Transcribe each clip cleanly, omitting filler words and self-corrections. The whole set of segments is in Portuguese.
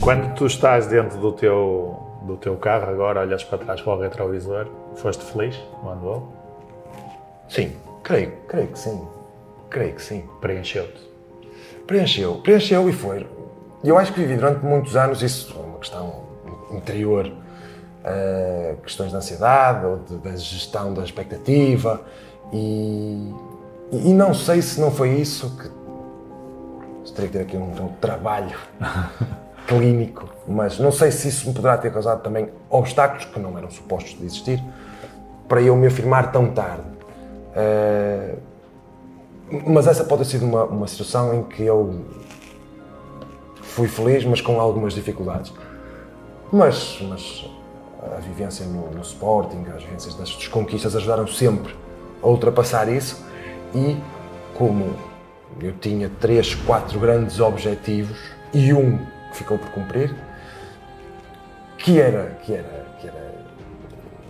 Quando tu estás dentro do teu carro agora, olhas para trás para o retrovisor, foste feliz no handball? Sim, creio que sim. Creio que sim. Preencheu-te? Preencheu e foi. Eu acho que vivi durante muitos anos, isso é uma questão interior, questões de ansiedade ou da gestão da expectativa e não sei se não foi isso que teria que ter aqui um trabalho clínico, mas não sei se isso me poderá ter causado também obstáculos que não eram supostos de existir para eu me afirmar tão tarde. Mas essa pode ter sido uma situação em que eu fui feliz, mas com algumas dificuldades. Mas a vivência no Sporting, as vivências das conquistas ajudaram sempre a ultrapassar isso e como eu tinha 3, 4 grandes objetivos e um que ficou por cumprir, que era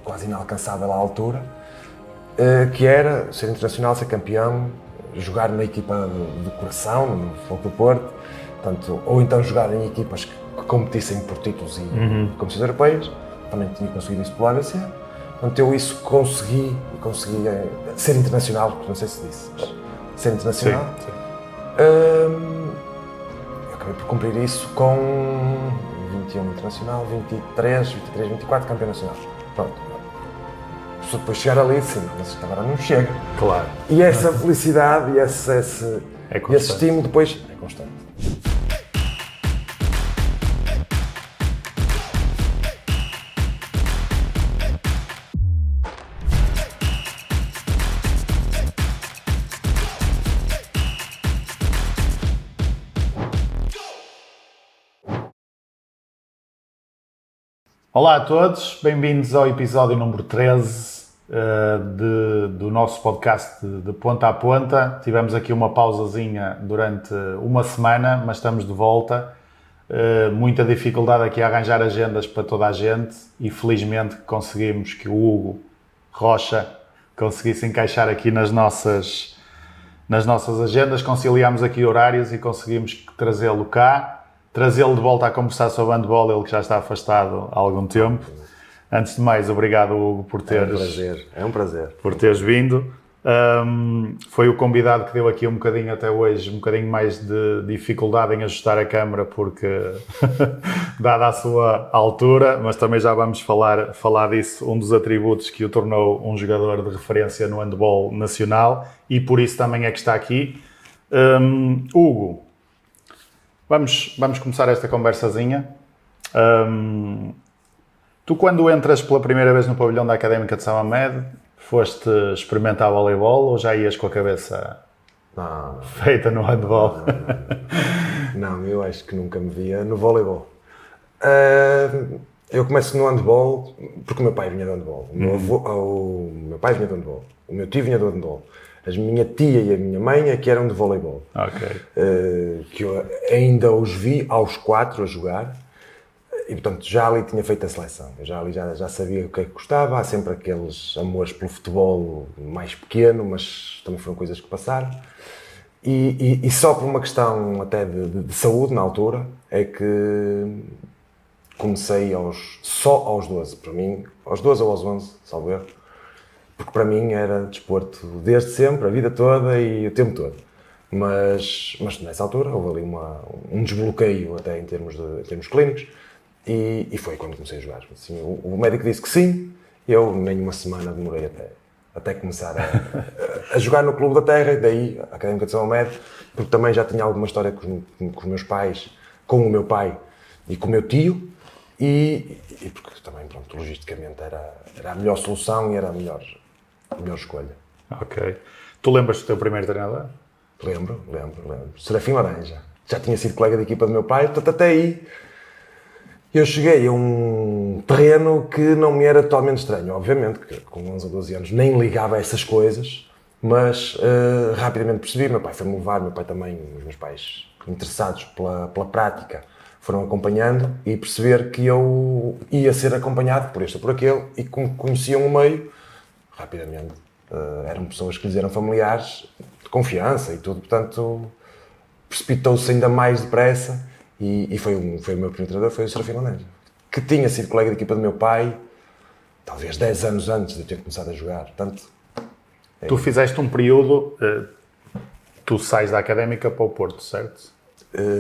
quase inalcançável à altura, que era ser internacional, ser campeão, jogar na equipa do coração, no Futebol do Porto, portanto, ou então jogar em equipas que competissem por títulos e competições europeias. Também tinha conseguido isso pelo ABC. Portanto, eu isso consegui ser internacional, porque não sei se disse, mas ser internacional. Sim. Eu acabei por cumprir isso com 21 internacional, 23, 24 campeão nacional. Pronto. Se depois chegar ali, sim, mas isto agora não chega. Claro. E essa felicidade e esse estímulo depois é constante. Olá a todos, bem-vindos ao episódio número 13 do nosso podcast de Ponta a Ponta. Tivemos aqui uma pausazinha durante uma semana, mas estamos de volta. Muita dificuldade aqui a arranjar agendas para toda a gente e felizmente conseguimos que o Hugo Rocha conseguisse encaixar aqui nas nossas agendas, conciliámos aqui horários e conseguimos trazê-lo cá. Trazê-lo de volta a conversar sobre handball, ele que já está afastado há algum tempo. Antes de mais, obrigado, Hugo, por teres... É um prazer. Por teres vindo. Foi o convidado que deu aqui um bocadinho até hoje, um bocadinho mais de dificuldade em ajustar a câmara, porque dada a sua altura, mas também já vamos falar disso, um dos atributos que o tornou um jogador de referência no handball nacional, e por isso também é que está aqui. Hugo, Vamos começar esta conversazinha. Tu, quando entras pela primeira vez no pavilhão da Académica de São Mamed, foste experimentar voleibol ou já ias com a cabeça feita no handball? Não, eu acho que nunca me via no voleibol. Eu começo no handball porque o meu pai vinha do handball. O meu pai vinha do handball. O meu tio vinha do handball. A minha tia e a minha mãe é que eram de voleibol. Que eu ainda os vi aos 4 a jogar e, portanto, já ali tinha feito a seleção. Eu já sabia o que é que gostava. Há sempre aqueles amores pelo futebol mais pequeno, mas também foram coisas que passaram. E só por uma questão até de saúde, na altura, é que comecei só aos 12. Para mim, aos 12 ou aos 11, salvo erro. Porque para mim era desporto desde sempre, a vida toda e o tempo todo. Mas nessa altura houve ali um desbloqueio até em termos clínicos e foi quando comecei a jogar. Assim, o médico disse que sim, eu nem uma semana demorei até começar a jogar no Clube da Terra, daí a Académica de São Mamed, porque também já tinha alguma história com os meus pais, com o meu pai e com o meu tio, e porque também, pronto, logisticamente era a melhor solução e era a melhor escolha. Ok. Tu lembras do teu primeiro treinador? Lembro. Serafim Laranja. Já tinha sido colega de equipa do meu pai, portanto até aí eu cheguei a um terreno que não me era totalmente estranho. Obviamente que com 11 ou 12 anos nem ligava a essas coisas, mas rapidamente percebi. Meu pai foi-me levar, meu pai também, os meus pais interessados pela prática, foram acompanhando e perceber que eu ia ser acompanhado por este ou por aquele e como conheciam o meio, rapidamente eram pessoas que lhes eram familiares, de confiança e tudo, portanto precipitou-se ainda mais depressa e foi o meu primeiro treinador, foi o Serafim Laranja, que tinha sido colega de equipa do meu pai, talvez 10 anos antes de eu ter começado a jogar. Portanto, Tu fizeste um período, tu sais da Académica para o Porto, certo?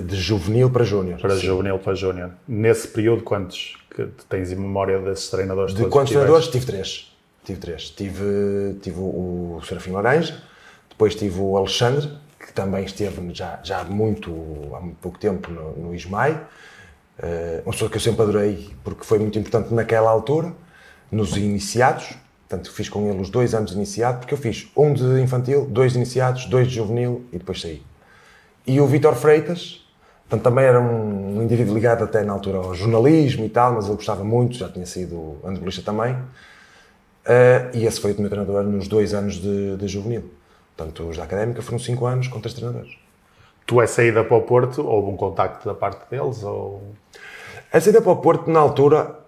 De juvenil para júnior. Para juvenil para júnior. Nesse período, quantos que tens em memória desses treinadores? De quantos treinadores? Tive três. Tive o Serafim Laranja, depois tive o Alexandre, que também esteve já há muito pouco tempo no Ismael. Uma pessoa que eu sempre adorei, porque foi muito importante naquela altura, nos iniciados. Portanto, fiz com ele os 2 anos de iniciado, porque eu fiz um de infantil, 2 de iniciados, 2 de juvenil e depois saí. E o Vítor Freitas, portanto, também era um indivíduo ligado até na altura ao jornalismo e tal, mas ele gostava muito, já tinha sido handbolista também. E esse foi o meu treinador nos 2 anos de juvenil. Portanto, os da Académica foram 5 anos com 3 treinadores. Tu, a saída para o Porto, houve um contacto da parte deles? Ou... A saída para o Porto, na altura,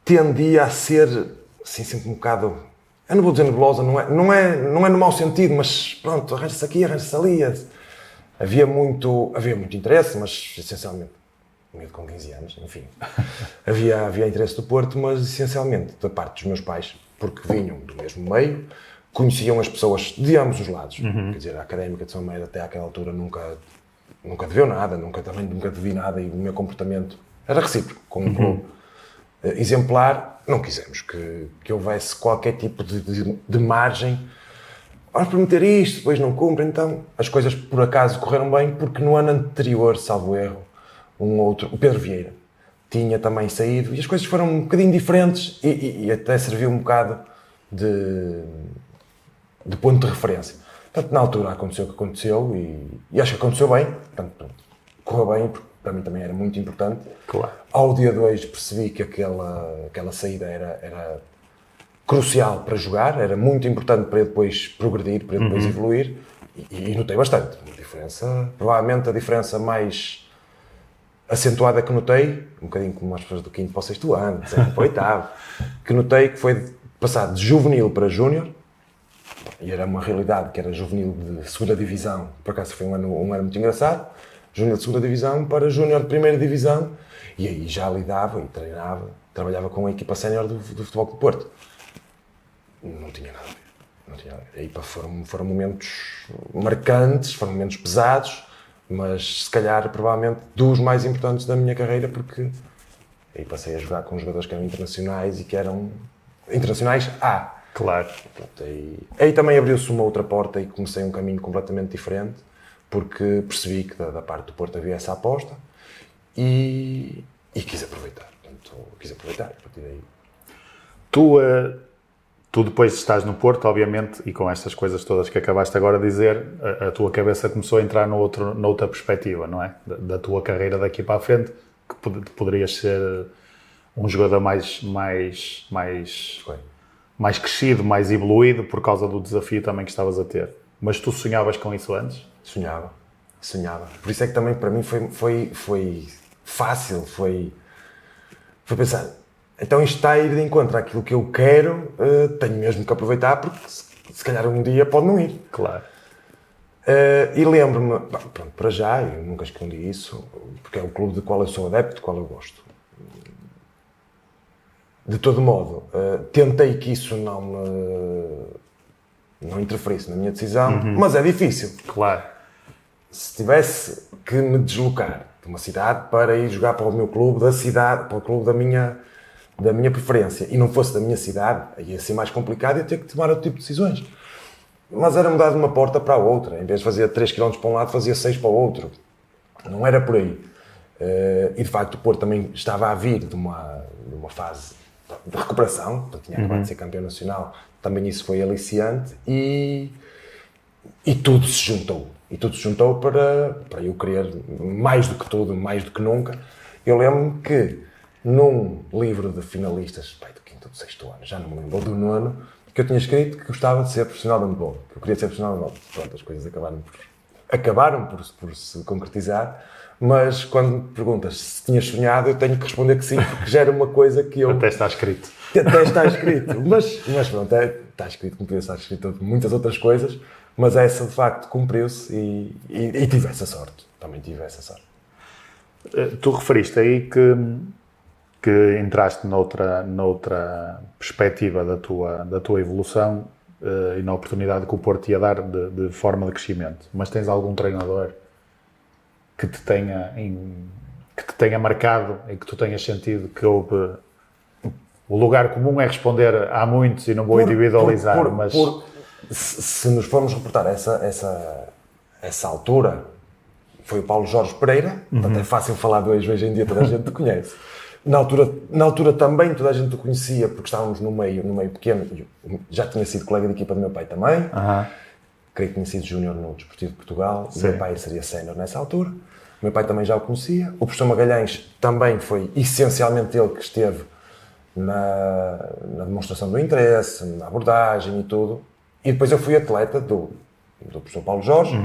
tendia a ser, assim, sempre um bocado... Eu não vou dizer nebulosa, não é no mau sentido, mas pronto, arranja-se aqui, arranja-se ali. Havia muito interesse, mas essencialmente, meio com 15 anos, enfim. havia interesse do Porto, mas essencialmente da parte dos meus pais, porque vinham do mesmo meio, conheciam as pessoas de ambos os lados. Quer dizer, a Académica de São Médio até àquela altura nunca deveu nada, nunca devi nada, e o meu comportamento era recíproco com um clube exemplar. Não quisemos que houvesse qualquer tipo de margem. Vamos prometer isto, depois não cumprem. Então, as coisas por acaso correram bem, porque no ano anterior, salvo erro, o Pedro Vieira, tinha também saído, e as coisas foram um bocadinho diferentes, e até serviu um bocado de ponto de referência. Portanto, na altura aconteceu o que aconteceu, e acho que aconteceu bem. Portanto, correu bem, porque para mim também era muito importante. Claro. Ao dia 2 percebi que aquela saída era crucial para jogar, era muito importante para eu depois progredir, para eu depois evoluir, e notei bastante. Provavelmente a diferença mais acentuada que notei, um bocadinho como as pessoas do 5º para o 6º ano, do 7º para o 8º, que notei que foi passar de juvenil para júnior, e era uma realidade que era juvenil de 2ª divisão, por acaso foi um ano muito engraçado, júnior de 2ª divisão para júnior de 1ª divisão, e aí já lidava e treinava, trabalhava com a equipa sénior do Futebol Clube do Porto. Não tinha nada a ver. Aí foram momentos marcantes, foram momentos pesados, mas se calhar, provavelmente, dos mais importantes da minha carreira, porque aí passei a jogar com jogadores que eram internacionais e que eram internacionais A. Claro. Pronto, aí também abriu-se uma outra porta e comecei um caminho completamente diferente, porque percebi que da parte do Porto havia essa aposta e quis aproveitar. Portanto, a partir daí. Tu depois estás no Porto, obviamente, e com estas coisas todas que acabaste agora de dizer, a tua cabeça começou a entrar noutra perspectiva, não é? Da tua carreira daqui para a frente, que poderias ser um jogador mais crescido, mais evoluído, por causa do desafio também que estavas a ter. Mas tu sonhavas com isso antes? Sonhava. Por isso é que também para mim foi fácil, foi pensar, então isto está a ir de encontro àquilo que eu quero, tenho mesmo que aproveitar, porque se calhar um dia pode não ir. Claro. E lembro-me, pronto, para já, eu nunca escondi isso, porque é o clube do qual eu sou adepto, do qual eu gosto. De todo modo, tentei que isso não interferisse na minha decisão, mas é difícil. Claro. Se tivesse que me deslocar de uma cidade para ir jogar para o meu clube da cidade, para o clube da minha preferência, e não fosse da minha cidade, aí ia ser mais complicado e ia ter que tomar outro tipo de decisões. Mas era mudar de uma porta para a outra. Em vez de fazer 3 km para um lado, fazia 6 para o outro. Não era por aí. E de facto o Porto também estava a vir de uma fase de recuperação, portanto, tinha acabado de ser campeão nacional, também isso foi aliciante, e tudo se juntou. E tudo se juntou para eu querer, mais do que tudo, mais do que nunca. Eu lembro-me que num livro de finalistas, do 5º ou do 6º ano, já não me lembro, do 9º, que eu tinha escrito que gostava de ser profissional de handball, que eu queria ser profissional de handball. Pronto, as coisas acabaram por se concretizar, mas quando me perguntas se tinhas sonhado, eu tenho que responder que sim, porque já era uma coisa que eu... Até está escrito. Mas pronto, está escrito, como podia estar escrito muitas outras coisas, mas essa de facto cumpriu-se e tive essa sorte, também tive essa sorte. Tu referiste aí que entraste noutra perspectiva da tua evolução e na oportunidade que o Porto ia dar de forma de crescimento. Mas tens algum treinador que te tenha marcado e que tu tenhas sentido que houve... O lugar comum é responder há muitos e não vou individualizar, mas... Se nos formos reportar essa altura, foi o Paulo Jorge Pereira, portanto é fácil falar de hoje em dia, toda a gente te conhece. Na altura também toda a gente te conhecia, porque estávamos no meio pequeno, já tinha sido colega de equipa do meu pai também, creio que tinha sido júnior no Desportivo de Portugal, o meu pai seria sénior nessa altura, o meu pai também já o conhecia, o professor Magalhães também foi essencialmente ele que esteve na demonstração do interesse, na abordagem e tudo, e depois eu fui atleta do professor Paulo Jorge,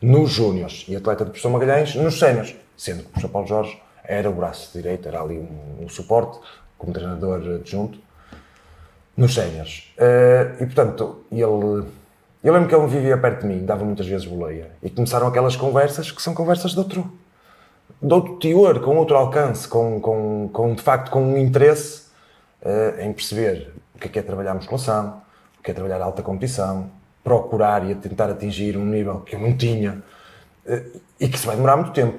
nos júniores, e atleta do professor Magalhães nos séniores, sendo que o professor Paulo Jorge era o braço direito, era ali um suporte, como treinador adjunto, nos séniores. E, portanto, eu lembro que ele vivia perto de mim, dava muitas vezes boleia, e começaram aquelas conversas que são conversas de outro teor, com outro alcance, de facto, com um interesse em perceber o que é trabalhar musculação, o que é trabalhar alta competição, procurar e tentar atingir um nível que eu não tinha, e que isso vai demorar muito tempo.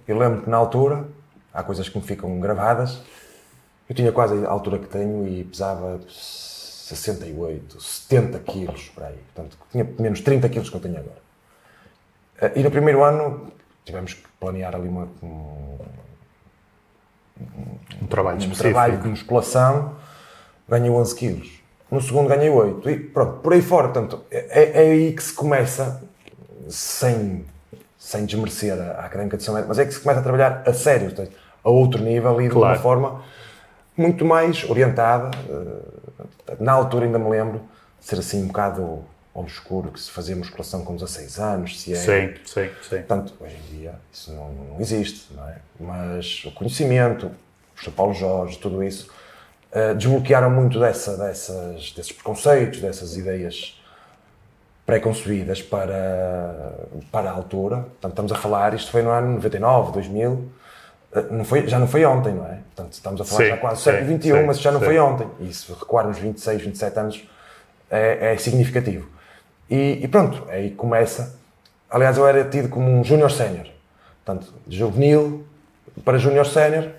Eu lembro que na altura, há coisas que me ficam gravadas, eu tinha quase a altura que tenho e pesava 68, 70 quilos, por aí. Portanto, tinha menos 30 quilos que eu tenho agora. E no primeiro ano, tivemos que planear ali um trabalho específico. Trabalho de musculação, ganhei 11 quilos. No segundo ganhei 8. E pronto, por aí fora. Portanto, é aí que se começa, sem desmerecer a Académica de São Médio, mas é que se começa a trabalhar a sério, a outro nível e de uma forma muito mais orientada. Na altura ainda me lembro de ser assim um bocado obscuro, que se fazia musculação com 16 anos, se é... Sim. Portanto, hoje em dia isso não existe, não é? Mas o conhecimento, o professor Paulo Jorge, tudo isso, desbloquearam muito desses preconceitos, dessas ideias pré-concebidas para a altura. Portanto, estamos a falar, isto foi no ano 99, 2000, já não foi ontem, não é? Portanto, estamos a falar já quase do século XXI, mas já não foi ontem. E se recuarmos 26, 27 anos, é significativo. E pronto, aí começa. Aliás, eu era tido como um júnior sénior. Portanto, de juvenil para júnior sénior,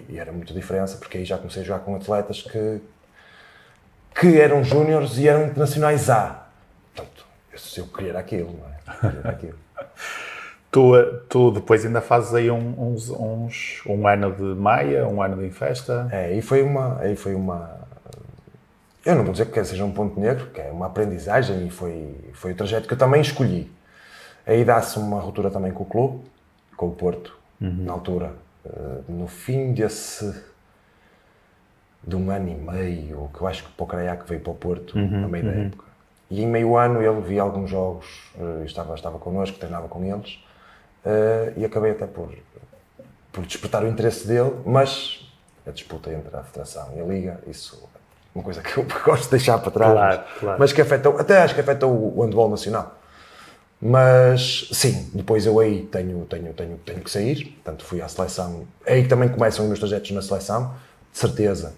e era muita diferença, porque aí já comecei a jogar com atletas que eram júniores e eram internacionais A. Portanto, eu queria era aquilo, não é? Tu depois ainda fazes aí um ano de Maia, um ano de Infesta. Aí foi uma... Eu não vou dizer que seja um ponto negro, que é uma aprendizagem e foi o trajeto que eu também escolhi. Aí dá-se uma ruptura também com o clube, com o Porto, na altura. No fim de um ano e meio, que eu acho que o Pocaraiac veio para o Porto, no meio da época. E em meio ano ele via alguns jogos, estava connosco, treinava com eles, e acabei até por despertar o interesse dele, mas a disputa entre a Federação e a Liga, isso é uma coisa que eu gosto de deixar para trás, claro. Mas que até acho que afeta o handball nacional. Mas sim, depois eu aí tenho que sair, portanto fui à seleção, é aí que também começam os meus trajetos na seleção, de certeza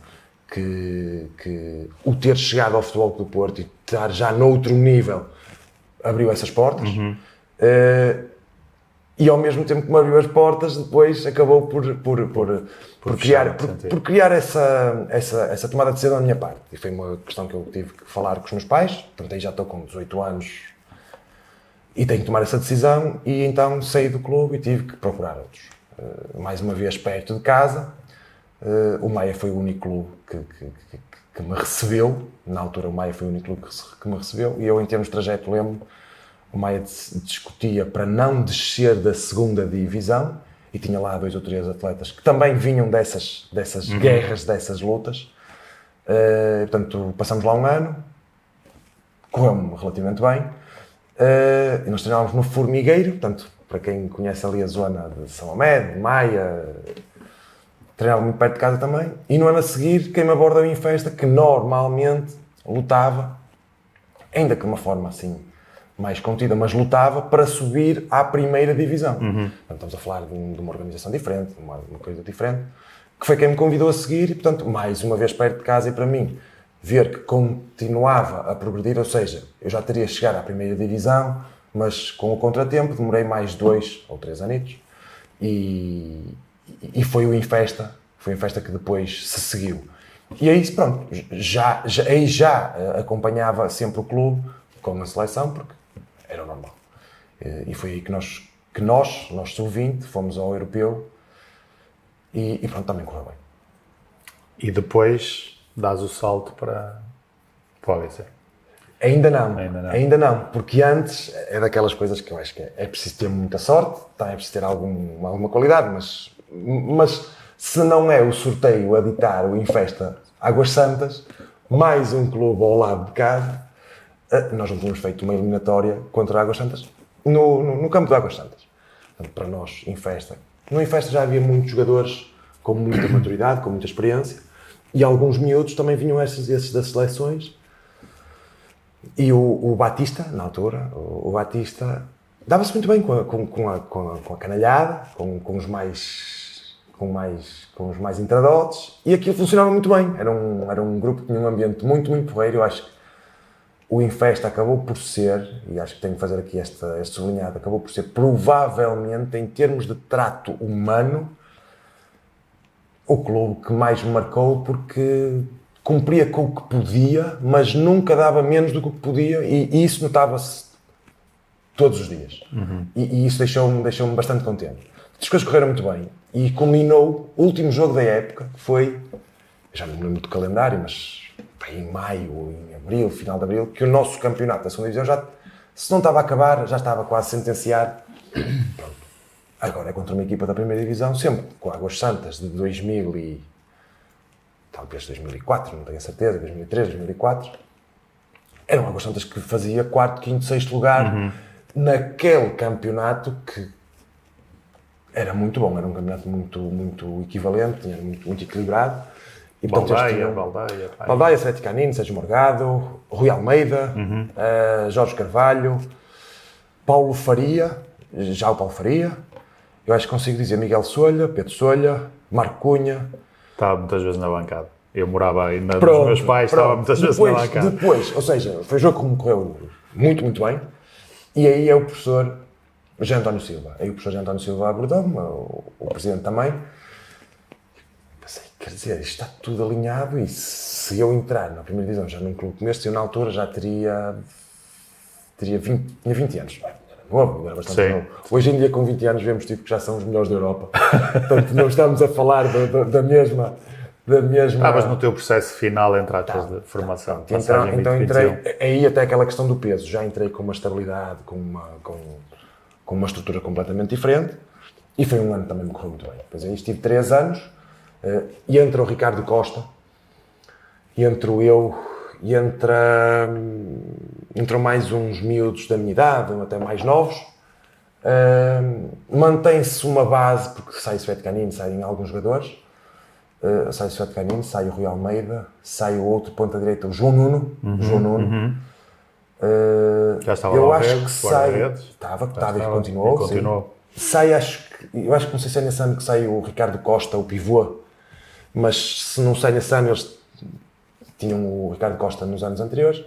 que o ter chegado ao Futebol Clube do Porto e estar já noutro nível abriu essas portas, e ao mesmo tempo que me abriu as portas, depois acabou por criar essa tomada de decisão da minha parte, e foi uma questão que eu tive que falar com os meus pais, portanto aí já estou com 18 anos, e tenho que tomar essa decisão, e então saí do clube e tive que procurar outros. Mais uma vez perto de casa, o Maia foi o único clube que me recebeu, na altura o Maia foi o único clube que me recebeu, e eu em termos de trajeto lembro, o Maia discutia para não descer da segunda divisão, e tinha lá 2 ou 3 atletas que também vinham dessas guerras, dessas lutas. Portanto, passamos lá um ano, correu-me relativamente bem, e nós treinávamos no Formigueiro, portanto, para quem conhece ali a zona de São Amédio, Maia, treinava muito perto de casa também, e no ano a seguir quem me aborda em Festa, que normalmente lutava, ainda que de uma forma assim mais contida, mas lutava para subir à primeira divisão. Portanto, estamos a falar de uma organização diferente, de uma coisa diferente, que foi quem me convidou a seguir e, portanto, mais uma vez perto de casa e para mim, ver que continuava a progredir, ou seja, eu já teria chegado à primeira divisão, mas com o contratempo demorei mais 2 ou 3 anos e foi o Infesta que depois se seguiu. E aí, pronto, aí já acompanhava sempre o clube com a seleção, porque era o normal. E foi aí que nós sub-20, fomos ao europeu e pronto, também correu bem. E depois dás o salto para o ABC? Ainda não, porque antes é daquelas coisas que eu acho que é preciso ter muita sorte, também é preciso ter alguma qualidade, mas se não é o sorteio a ditar o Infesta Águas Santas, mais um clube ao lado de casa, nós não tínhamos feito uma eliminatória contra Águas Santas no campo de Águas Santas. Portanto, para nós, no Infesta já havia muitos jogadores com muita maturidade, com muita experiência, e alguns miúdos também vinham esses das seleções. E o Batista, na altura, o Batista dava-se muito bem com a canalhada, com os mais intradotes, e aquilo funcionava muito bem. Era um grupo que tinha um ambiente muito, muito porreiro. Eu acho que o Infesta acabou por ser, e acho que tenho que fazer aqui este sublinhado, acabou por ser provavelmente, em termos de trato humano, o clube que mais me marcou, porque cumpria com o que podia, mas nunca dava menos do que podia, e isso notava-se todos os dias. E isso deixou-me bastante contente. As coisas correram muito bem, e culminou o último jogo da época, que foi, já não me lembro do calendário, mas foi em maio, ou em abril, final de abril, que o nosso campeonato da segunda divisão já, se não estava a acabar, já estava quase sentenciado. Pronto. Agora é contra uma equipa da primeira divisão, sempre com Águas Santas de 2000 e talvez 2004, não tenho a certeza, 2003, 2004. Eram Águas Santas que fazia 4º, 5º, 6º lugar naquele campeonato que era muito bom, era um campeonato muito, muito equivalente, muito, muito equilibrado. E, Baldaia, Sete Canino, Sérgio Morgado, Rui Almeida, Jorge Carvalho, Paulo Faria, já o Paulo Faria, eu acho que consigo dizer Miguel Solha, Pedro Solha, Marco Cunha. Estava muitas vezes na bancada. Eu morava ainda dos meus pais, estava muitas vezes na bancada. Depois, ou seja, foi um jogo que me correu muito, muito bem. E aí é o professor Jean António Silva. Aí o professor Jean António Silva abordou-me, o presidente também. Pensei, quer dizer, isto está tudo alinhado e se eu entrar na primeira divisão já num clube como este, eu na altura já tinha 20 anos. Novo, era bastante novo. Hoje em dia, com 20 anos, vemos tipo que já são os melhores da Europa. Portanto, não estamos a falar da mesma... Estavas no teu processo final, entre aspas, de formação. Então entrei... Aí até aquela questão do peso. Já entrei com uma estabilidade, com uma estrutura completamente diferente. E foi um ano que também me correu muito bem. Depois aí estive 3 anos. E entra o Ricardo Costa. E entro eu... E entram mais uns miúdos da minha idade, até mais novos. Mantém-se uma base, porque sai o Sete Canino, saem alguns jogadores. Sai o Sete Canino, sai o Rui Almeida, sai o outro ponta-direita, o João Nuno. Já estava eu lá acho que sai... Estava e continuou. Sai, eu acho que não sei se é nesse ano que sai o Ricardo Costa, o pivô. Mas se não sai nesse ano, eles tinham o Ricardo Costa nos anos anteriores.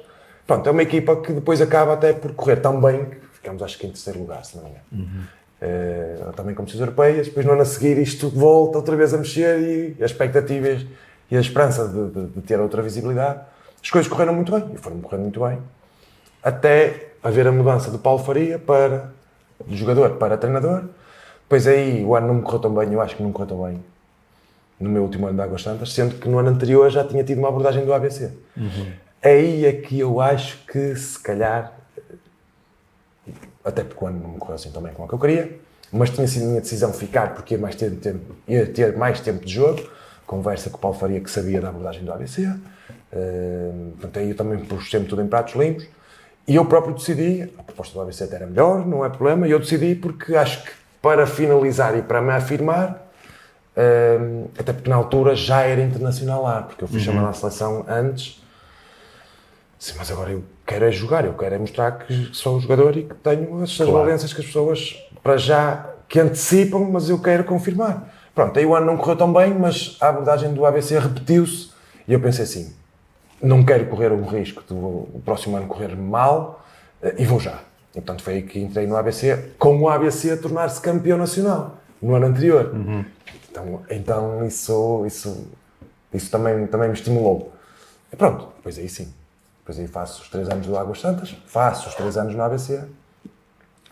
Pronto, é uma equipa que depois acaba até por correr tão bem que ficamos, acho que, em terceiro lugar, se não me engano. Também competições europeias. Depois, no ano a seguir, isto volta outra vez a mexer e as expectativas e a esperança de ter outra visibilidade. As coisas correram muito bem, e foram correndo muito bem, até haver a mudança de Paulo Faria de jogador para treinador. Depois aí o ano não me correu tão bem, eu acho que não me correu tão bem no meu último ano de Águas Santas, sendo que no ano anterior já tinha tido uma abordagem do ABC. Aí é que eu acho que, se calhar, até porque o ano não me correu assim tão bem como o que eu queria, mas tinha sido a minha decisão ficar, porque ia ter mais tempo de jogo, conversa com o Paulo Faria, que sabia da abordagem do ABC, portanto aí eu também pus sempre tudo em pratos limpos, e eu próprio decidi, a proposta do ABC até era melhor, não é problema, e eu decidi porque acho que para finalizar e para me afirmar, até porque na altura já era internacional lá, porque eu fui chamado à seleção antes, Sim, mas agora eu quero é jogar, eu quero é mostrar que sou um jogador e que tenho essas valências que as pessoas, para já, que antecipam, mas eu quero confirmar. Pronto, aí o ano não correu tão bem, mas a abordagem do ABC repetiu-se e eu pensei assim, não quero correr o risco de o próximo ano correr mal e vou já. E, portanto, foi aí que entrei no ABC, com o ABC a tornar-se campeão nacional, no ano anterior. Então isso também me estimulou. E pronto, depois aí sim. Depois aí faço os 3 anos do Águas Santas, faço os 3 anos no ABC,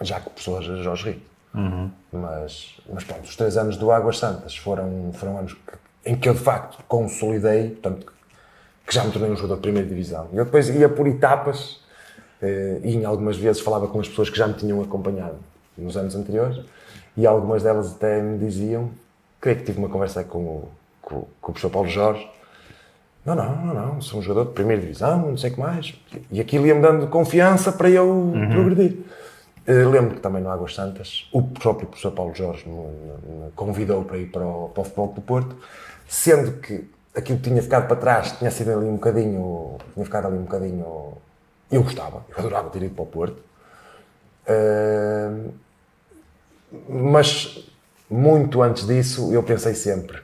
já com o professor Jorge Rito. Mas pronto, os 3 anos do Águas Santas foram anos em que eu de facto consolidei, portanto, que já me tornei um jogador de primeira divisão. Eu depois ia por etapas e em algumas vezes falava com as pessoas que já me tinham acompanhado nos anos anteriores e algumas delas até me diziam, creio que tive uma conversa com o professor Paulo Jorge, não, sou um jogador de primeira divisão, não sei o que mais. E aquilo ia-me dando confiança para eu progredir. Lembro que também no Águas Santas, o próprio professor Paulo Jorge me convidou para ir para o Futebol do Porto, sendo que aquilo que tinha ficado para trás tinha ficado ali um bocadinho, eu gostava, eu adorava ter ido para o Porto. Mas muito antes disso eu pensei sempre,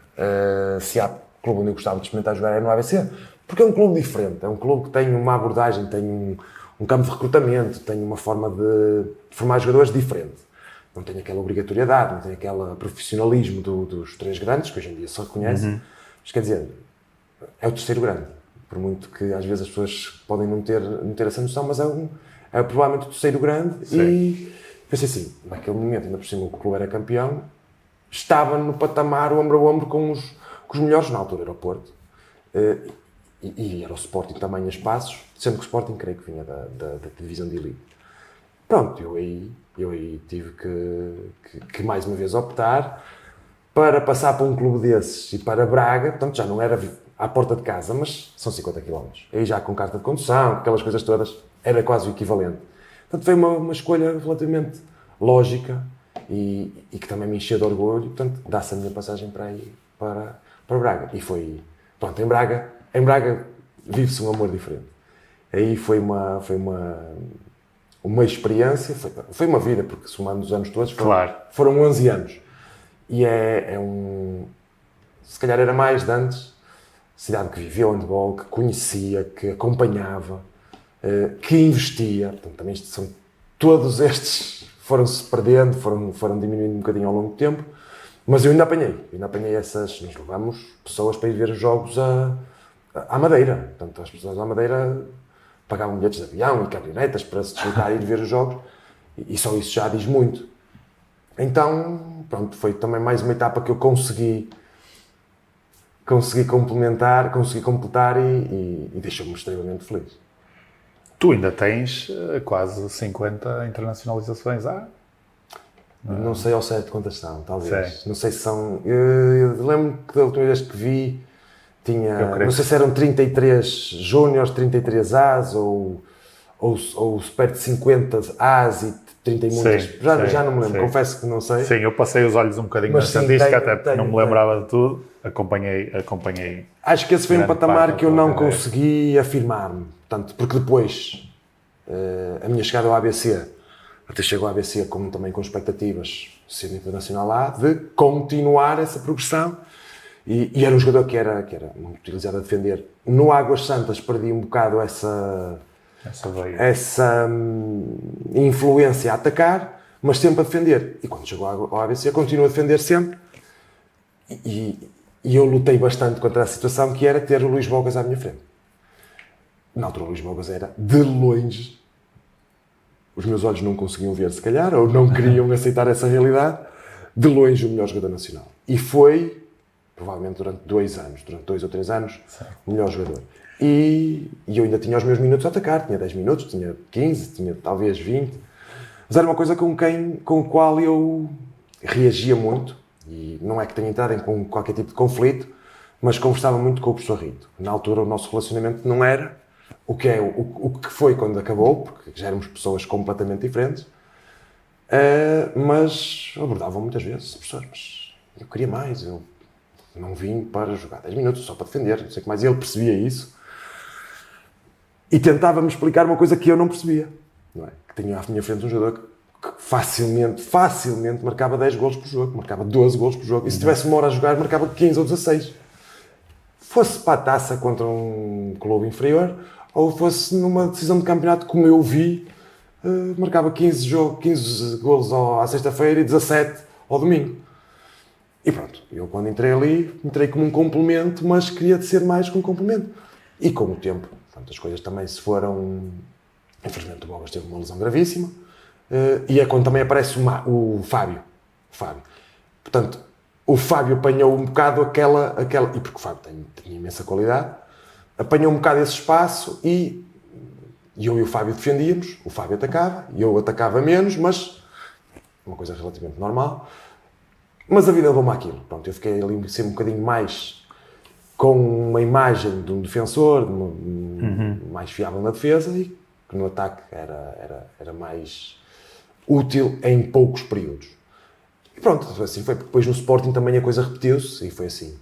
se há clube onde eu gostava de experimentar jogar era no ABC, porque é um clube diferente, é um clube que tem uma abordagem, tem um campo de recrutamento, tem uma forma de formar jogadores diferente. Não tem aquela obrigatoriedade, não tem aquele profissionalismo dos 3 grandes, que hoje em dia se reconhece. Mas quer dizer, é o 3º grande. Por muito que às vezes as pessoas podem não ter essa noção, mas é provavelmente o 3º grande. Sim. E pensei assim, naquele momento, ainda por cima o clube era campeão, estava no patamar, ombro a ombro com os melhores, na altura era o Porto. E era o Sporting também a espaços, sendo que o Sporting creio que vinha da divisão de elite. Pronto, eu aí tive que mais uma vez optar para passar para um clube desses e para Braga, portanto já não era à porta de casa, mas são 50 km. Aí já com carta de condução, aquelas coisas todas, era quase o equivalente. Portanto foi uma escolha relativamente lógica e que também me encheu de orgulho, portanto dá-se a minha passagem para ir para Braga. E foi, pronto, em Braga vive-se um amor diferente. Aí foi uma experiência, foi uma vida, porque somando os anos todos, foram 11 anos. E se calhar era mais de antes, cidade que viveu handball, que conhecia, que acompanhava, que investia. Portanto, também todos estes foram-se perdendo, foram diminuindo um bocadinho ao longo do tempo, mas eu ainda apanhei essas, nós levamos pessoas para ir ver os jogos à Madeira. Portanto, as pessoas à Madeira pagavam bilhetes de avião e caminhonetas para se deslocar e ir ver os jogos, e só isso já diz muito. Então, pronto, foi também mais uma etapa que eu consegui completar e deixou-me extremamente feliz. Tu ainda tens quase 50 internacionalizações, Não sei ao certo quantas são, talvez. Sei. Não sei se são... Eu lembro que da última vez que vi não sei se eram 33 júniores, 33 As ou perto de 50 As e 30 e muitas. Já não me lembro, confesso que não sei. Sim, eu passei os olhos um bocadinho na estatística, até porque não me lembrava de tudo. Acompanhei. Acho que esse foi um patamar que eu não consegui afirmar-me. Portanto, porque depois, a minha chegada ao ABC, até chegou ao ABC também com expectativas, sendo internacional A, de continuar essa progressão. E era um jogador que era muito utilizado a defender. No Águas Santas perdi um bocado essa influência a atacar, mas sempre a defender. E quando chegou ao ABC, continuo a defender sempre. E eu lutei bastante contra a situação que era ter o Luís Bogas à minha frente. Na altura, o Luís Bogas era, de longe, os meus olhos não conseguiam ver, se calhar, ou não queriam aceitar essa realidade, de longe o melhor jogador nacional. E foi... provavelmente durante 2 ou 3 anos, o melhor jogador. E eu ainda tinha os meus minutos a atacar, tinha 10 minutos, tinha 15, tinha talvez 20, mas era uma coisa com o qual eu reagia muito, e não é que tenha entrado em qualquer tipo de conflito, mas conversava muito com o professor Rito. Na altura o nosso relacionamento não era o que foi quando acabou, porque já éramos pessoas completamente diferentes, mas abordavam muitas vezes, professor, mas eu queria mais, eu não vim para jogar 10 minutos, só para defender, não sei o que mais. E ele percebia isso. e tentava-me explicar uma coisa que eu não percebia. Não é? Que tinha à minha frente um jogador que facilmente marcava 10 golos por jogo, marcava 12 golos por jogo. E se tivesse uma hora a jogar, marcava 15 ou 16. Fosse para a taça contra um clube inferior, ou fosse numa decisão de campeonato, como eu vi, marcava 15 golos à sexta-feira e 17 ao domingo. E pronto, eu quando entrei ali, entrei como um complemento, mas queria ser mais que um complemento. E com o tempo, portanto, as coisas também se foram... Infelizmente o Bogas teve uma lesão gravíssima, e é quando também aparece o Fábio. Portanto, o Fábio apanhou um bocado aquela e porque o Fábio tinha imensa qualidade, apanhou um bocado esse espaço e eu e o Fábio defendíamos, o Fábio atacava, eu atacava menos, mas uma coisa relativamente normal. Mas a vida levou-me àquilo. Pronto, eu fiquei ali sempre um bocadinho mais com uma imagem de um defensor, mais fiável na defesa, e que no ataque era mais útil em poucos períodos. E pronto, assim foi. Depois no Sporting também a coisa repetiu-se e foi assim.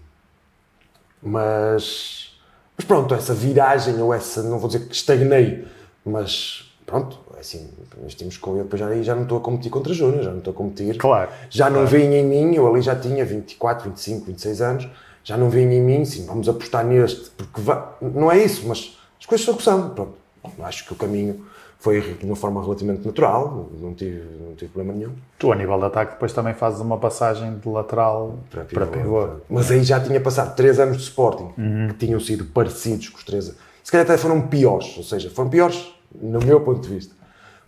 Mas pronto, essa viragem, ou essa, não vou dizer que estagnei, mas pronto, assim, nós tínhamos com eu, depois já não estou a competir contra Júnior, já não estou a competir. Claro. Já não vinha em mim, eu ali já tinha 24, 25, 26 anos, já não vinha em mim, sim, vamos apostar neste, porque não é isso, mas as coisas são o que são, pronto. Acho que o caminho foi de uma forma relativamente natural, não tive problema nenhum. Tu, a nível de ataque, depois também fazes uma passagem de lateral para pivô. Mas aí já tinha passado 3 anos de Sporting, que tinham sido parecidos com os 3 anos. Se calhar até foram piores, ou seja, foram piores, no meu ponto de vista.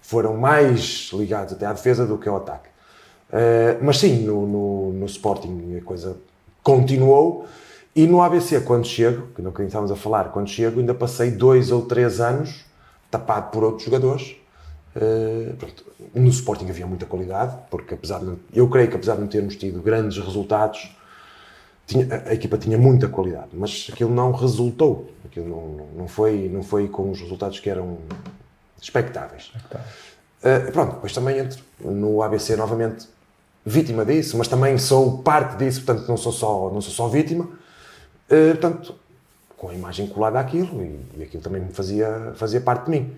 Foram mais ligados até à defesa do que ao ataque. Mas sim, no Sporting a coisa continuou. E no ABC, quando chego, que não estávamos a falar, quando chego, ainda passei 2 ou 3 anos tapado por outros jogadores. Pronto. No Sporting havia muita qualidade, porque eu creio que apesar de não termos tido grandes resultados, a equipa tinha muita qualidade, mas aquilo não resultou. Aquilo não foi com os resultados que eram expectáveis. Pronto, depois também entro no ABC novamente vítima disso, mas também sou parte disso, portanto não sou só vítima. Portanto, com a imagem colada àquilo, e aquilo também me fazia parte de mim.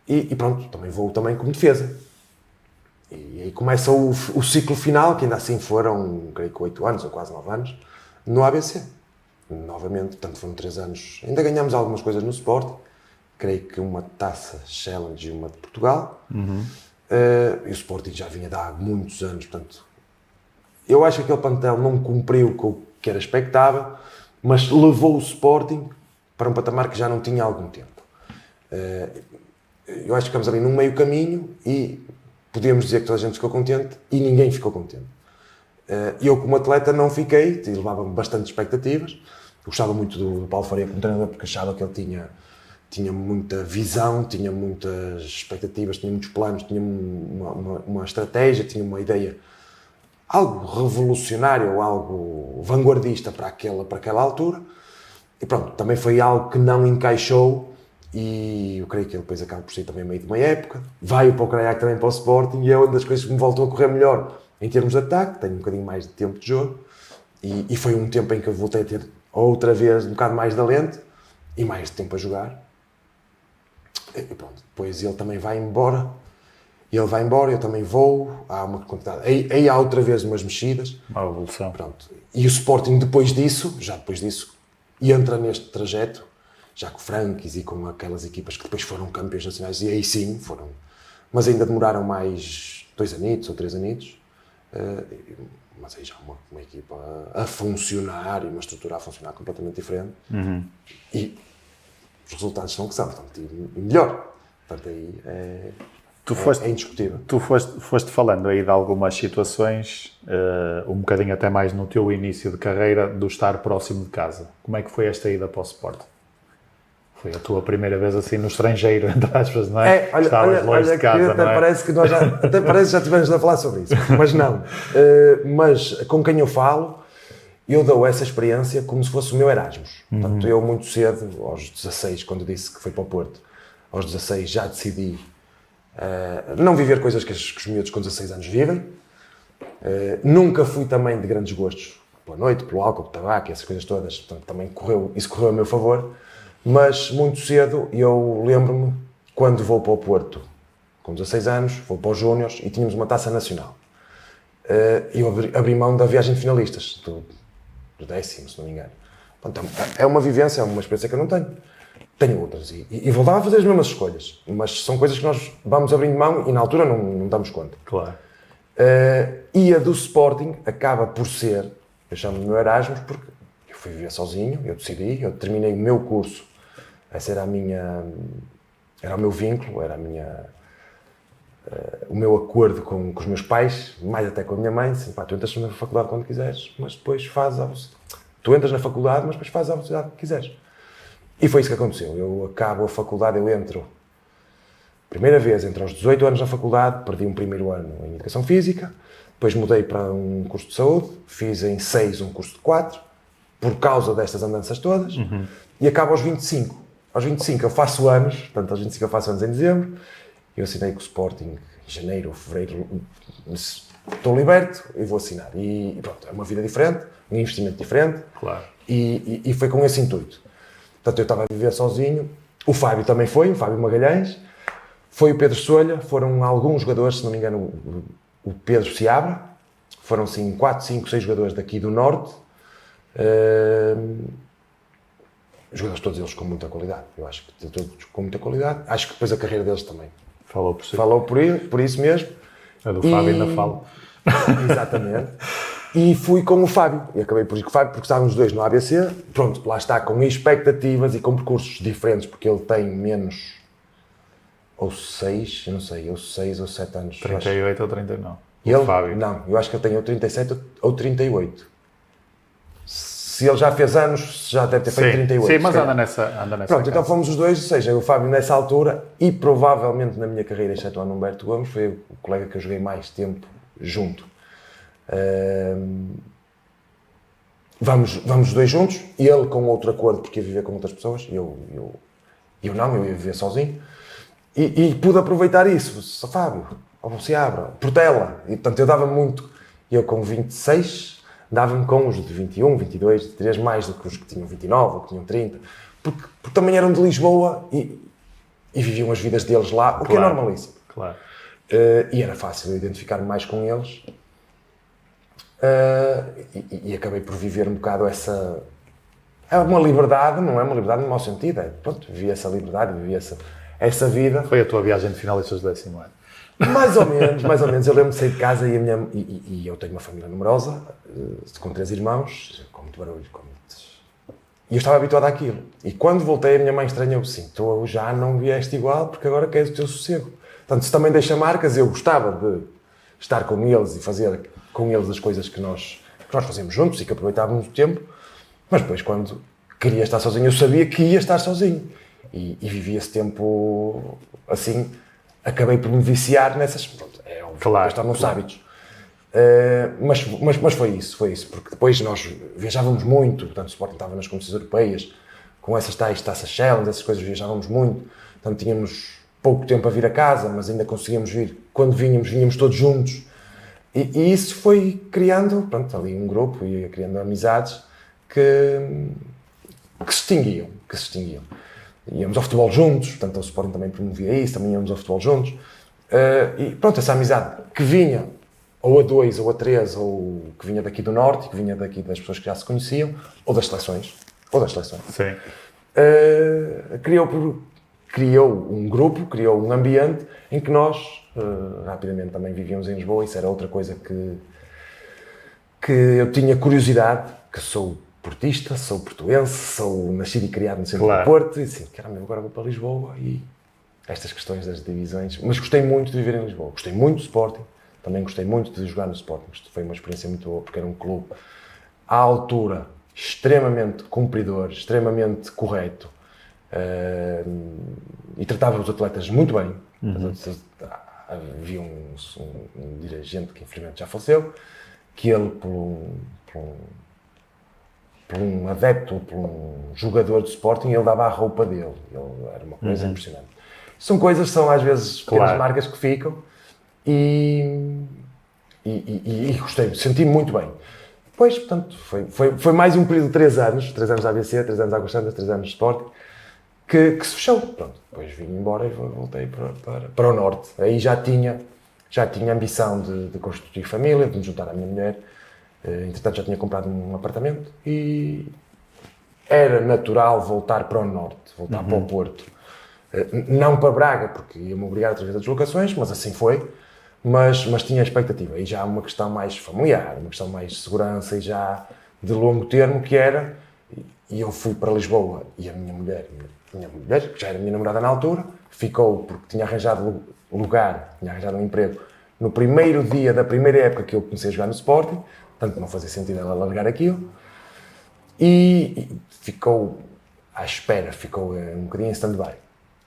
E pronto, também vou também como defesa. E aí começa o ciclo final, que ainda assim foram, creio que 8 anos, ou quase 9 anos, no ABC. Novamente, portanto foram 3 anos. Ainda ganhamos algumas coisas no Sporting, creio que uma taça Challenge e uma de Portugal. E o Sporting já vinha de há muitos anos, portanto, eu acho que aquele plantel não cumpriu com o que era expectável, mas levou o Sporting para um patamar que já não tinha há algum tempo. Eu acho que ficamos ali num meio caminho e podíamos dizer que toda a gente ficou contente e ninguém ficou contente. Eu, como atleta, não fiquei, e levava-me bastante expectativas. Eu gostava muito do Paulo Faria como treinador, porque achava que ele tinha muita visão, tinha muitas expectativas, tinha muitos planos, tinha uma estratégia, tinha uma ideia, algo revolucionário, algo vanguardista para aquela altura. E pronto, também foi algo que não encaixou, e eu creio que ele depois acaba por sair também meio de uma época. Vai para o Craiac também para o Sporting, e é uma das coisas que me voltou a correr melhor em termos de ataque, tenho um bocadinho mais de tempo de jogo, e foi um tempo em que eu voltei a ter outra vez um bocado mais de alento e mais de tempo a jogar. E pronto, depois ele também vai embora, eu também vou, há uma quantidade, aí há outra vez umas mexidas. Uma evolução. Pronto. E o Sporting depois disso, entra neste trajeto, já com o Frankis e com aquelas equipas que depois foram campeões nacionais, e aí sim foram, mas ainda demoraram mais 2 anitos ou 3 anitos, mas aí já uma equipa a funcionar e uma estrutura a funcionar completamente diferente. E os resultados são o que são, portanto, e melhor. Portanto, aí é indiscutível. Tu foste falando aí de algumas situações, um bocadinho até mais no teu início de carreira, do estar próximo de casa. Como é que foi esta ida para o Sporting? Foi a tua primeira vez assim no estrangeiro, entre aspas, não é? Estavas longe de casa, não é? Parece que até parece que já estivemos a falar sobre isso, mas não. Mas com quem eu falo, eu dou essa experiência como se fosse o meu Erasmus. Portanto, eu muito cedo, aos 16, quando disse que foi para o Porto, aos 16 já decidi não viver coisas que os miúdos com 16 anos vivem. Nunca fui também de grandes gostos pela noite, pelo álcool, pelo tabaco, essas coisas todas. Portanto, também isso correu a meu favor. Mas muito cedo eu lembro-me, quando vou para o Porto, com 16 anos, vou para os Júniors e tínhamos uma taça nacional. Eu abri mão da viagem de finalistas, do 10º, se não me engano. Então, é uma vivência, é uma experiência que eu não tenho. Tenho outras e voltava a fazer as mesmas escolhas, mas são coisas que nós vamos abrindo mão e na altura não damos conta. Claro. E a do Sporting acaba por ser, eu chamo de meu Erasmus, porque eu fui viver sozinho, eu decidi, eu terminei o meu curso, essa era o meu vínculo, era o meu acordo com os meus pais, mais até com a minha mãe, assim, pá, tu entras na faculdade quando quiseres, mas depois tu entras na faculdade, mas depois fazes a velocidade que quiseres. E foi isso que aconteceu. Eu acabo a faculdade, eu entro, primeira vez, entre aos 18 anos na faculdade, perdi um primeiro ano em Educação Física, depois mudei para um curso de Saúde, fiz em 6 um curso de 4, por causa destas andanças todas, e acabo aos 25. Aos 25 eu faço anos, portanto aos 25 eu faço anos em dezembro, eu assinei com o Sporting em janeiro ou fevereiro, estou liberto e vou assinar. E pronto, é uma vida diferente, um investimento diferente, claro. E foi com esse intuito. Portanto, eu estava a viver sozinho, o Fábio também foi, o Fábio Magalhães, foi o Pedro Solha, foram alguns jogadores, se não me engano, o Pedro Seabra, foram assim 4, 5, 6 jogadores daqui do Norte, jogadores todos eles com muita qualidade, eu acho que todos com muita qualidade, acho que depois a carreira deles também. Falou por si. Falou por isso mesmo. A do Fábio ainda fala. Exatamente. E fui com o Fábio, e acabei por ir com o Fábio, porque estávamos os dois no ABC, pronto, lá está, com expectativas e com percursos diferentes, porque ele tem menos, ou 6, eu não sei, ou 6 ou 7 anos. 38 ou 39. Ele, Fábio. não, eu acho que ele tem ou 37 ou 38. Se ele já fez anos, já deve ter feito 38. Sim, mas anda nessa Pronto, casa. então fomos os dois, ou seja, o Fábio nessa altura, e provavelmente na minha carreira, exceto o Humberto Gomes, foi o colega que eu joguei mais tempo junto. Vamos os dois juntos, ele com outro acordo porque ia viver com outras pessoas, eu não, eu ia viver sozinho e pude aproveitar isso. Só Fábio, ou se abra, Portela, e portanto eu dava muito, eu com 26 dava-me com os de 21, 22, 23 mais do que os que tinham 29 ou que tinham 30, porque também eram de Lisboa e viviam as vidas deles lá, o que é normalíssimo. Claro. E era fácil identificar-me mais com eles. E acabei por viver um bocado essa... É uma liberdade, não é uma liberdade no mau sentido, pronto, vivi essa liberdade, vivi essa vida. Foi a tua viagem de finalistas do 10º ano? Mais ou menos. Eu lembro de sair de casa e eu tenho uma família numerosa, com 3 irmãos, com muito barulho, e eu estava habituado àquilo. E quando voltei, a minha mãe estranhou assim, tu já não vieste igual, porque agora queres o teu sossego. Portanto, isso também deixa marcas, eu gostava de estar com eles e fazer com eles as coisas que nós fazemos juntos e que aproveitávamos o tempo, mas depois quando queria estar sozinho, eu sabia que ia estar sozinho e vivi esse tempo assim, acabei por me viciar nessas, pronto, é óbvio, claro, tornam-se hábitos. Mas foi isso, porque depois nós viajávamos muito, portanto o Sporting estava nas competições europeias, com essas tais taças challenge, essas coisas viajávamos muito, portanto tínhamos pouco tempo a vir a casa, mas ainda conseguíamos vir, quando vinhamos todos juntos. E isso foi criando, pronto, ali um grupo e criando amizades que se extinguiam. Íamos ao futebol juntos, portanto o Sporting também promovia isso, também íamos ao futebol juntos. E pronto, essa amizade que vinha ou a 2 ou a 3, ou que vinha daqui do Norte, que vinha daqui das pessoas que já se conheciam, ou das seleções. Sim. Criou um grupo, criou um ambiente em que nós rapidamente também vivíamos em Lisboa. Isso era outra coisa que eu tinha curiosidade, que sou portista, sou portuense, sou nascido e criado no centro do Porto, e assim, caramba, agora vou para Lisboa e estas questões das divisões, mas gostei muito de viver em Lisboa, gostei muito do Sporting, também gostei muito de jogar no Sporting, isto foi uma experiência muito boa, porque era um clube à altura, extremamente cumpridor, extremamente correto, e tratava os atletas muito bem. Havia um dirigente que infelizmente já faleceu, que ele, por um adepto, por um jogador de Sporting, ele dava a roupa dele. Ele era uma coisa impressionante. São coisas, são às vezes pequenas marcas que ficam e gostei, senti-me muito bem. Depois, portanto, foi mais um período de 3 anos da ABC, 3 anos de Águas Santas, 3 anos de Sporting, que se fechou. Pronto, depois vim embora e voltei para o norte. Aí já tinha a ambição de constituir família, de me juntar à minha mulher. Entretanto, já tinha comprado um apartamento e era natural voltar para o norte, voltar para o Porto. Não para Braga, porque ia-me obrigar a trazer as deslocações, mas assim foi. Mas tinha a expectativa. E já há uma questão mais familiar, uma questão mais de segurança e já de longo termo, que era... E eu fui para Lisboa e a minha mulher, que já era minha namorada na altura, ficou porque tinha arranjado lugar, tinha arranjado um emprego no primeiro dia da primeira época que eu comecei a jogar no Sporting, portanto não fazia sentido ela largar aquilo, e ficou à espera, ficou um bocadinho em stand-by.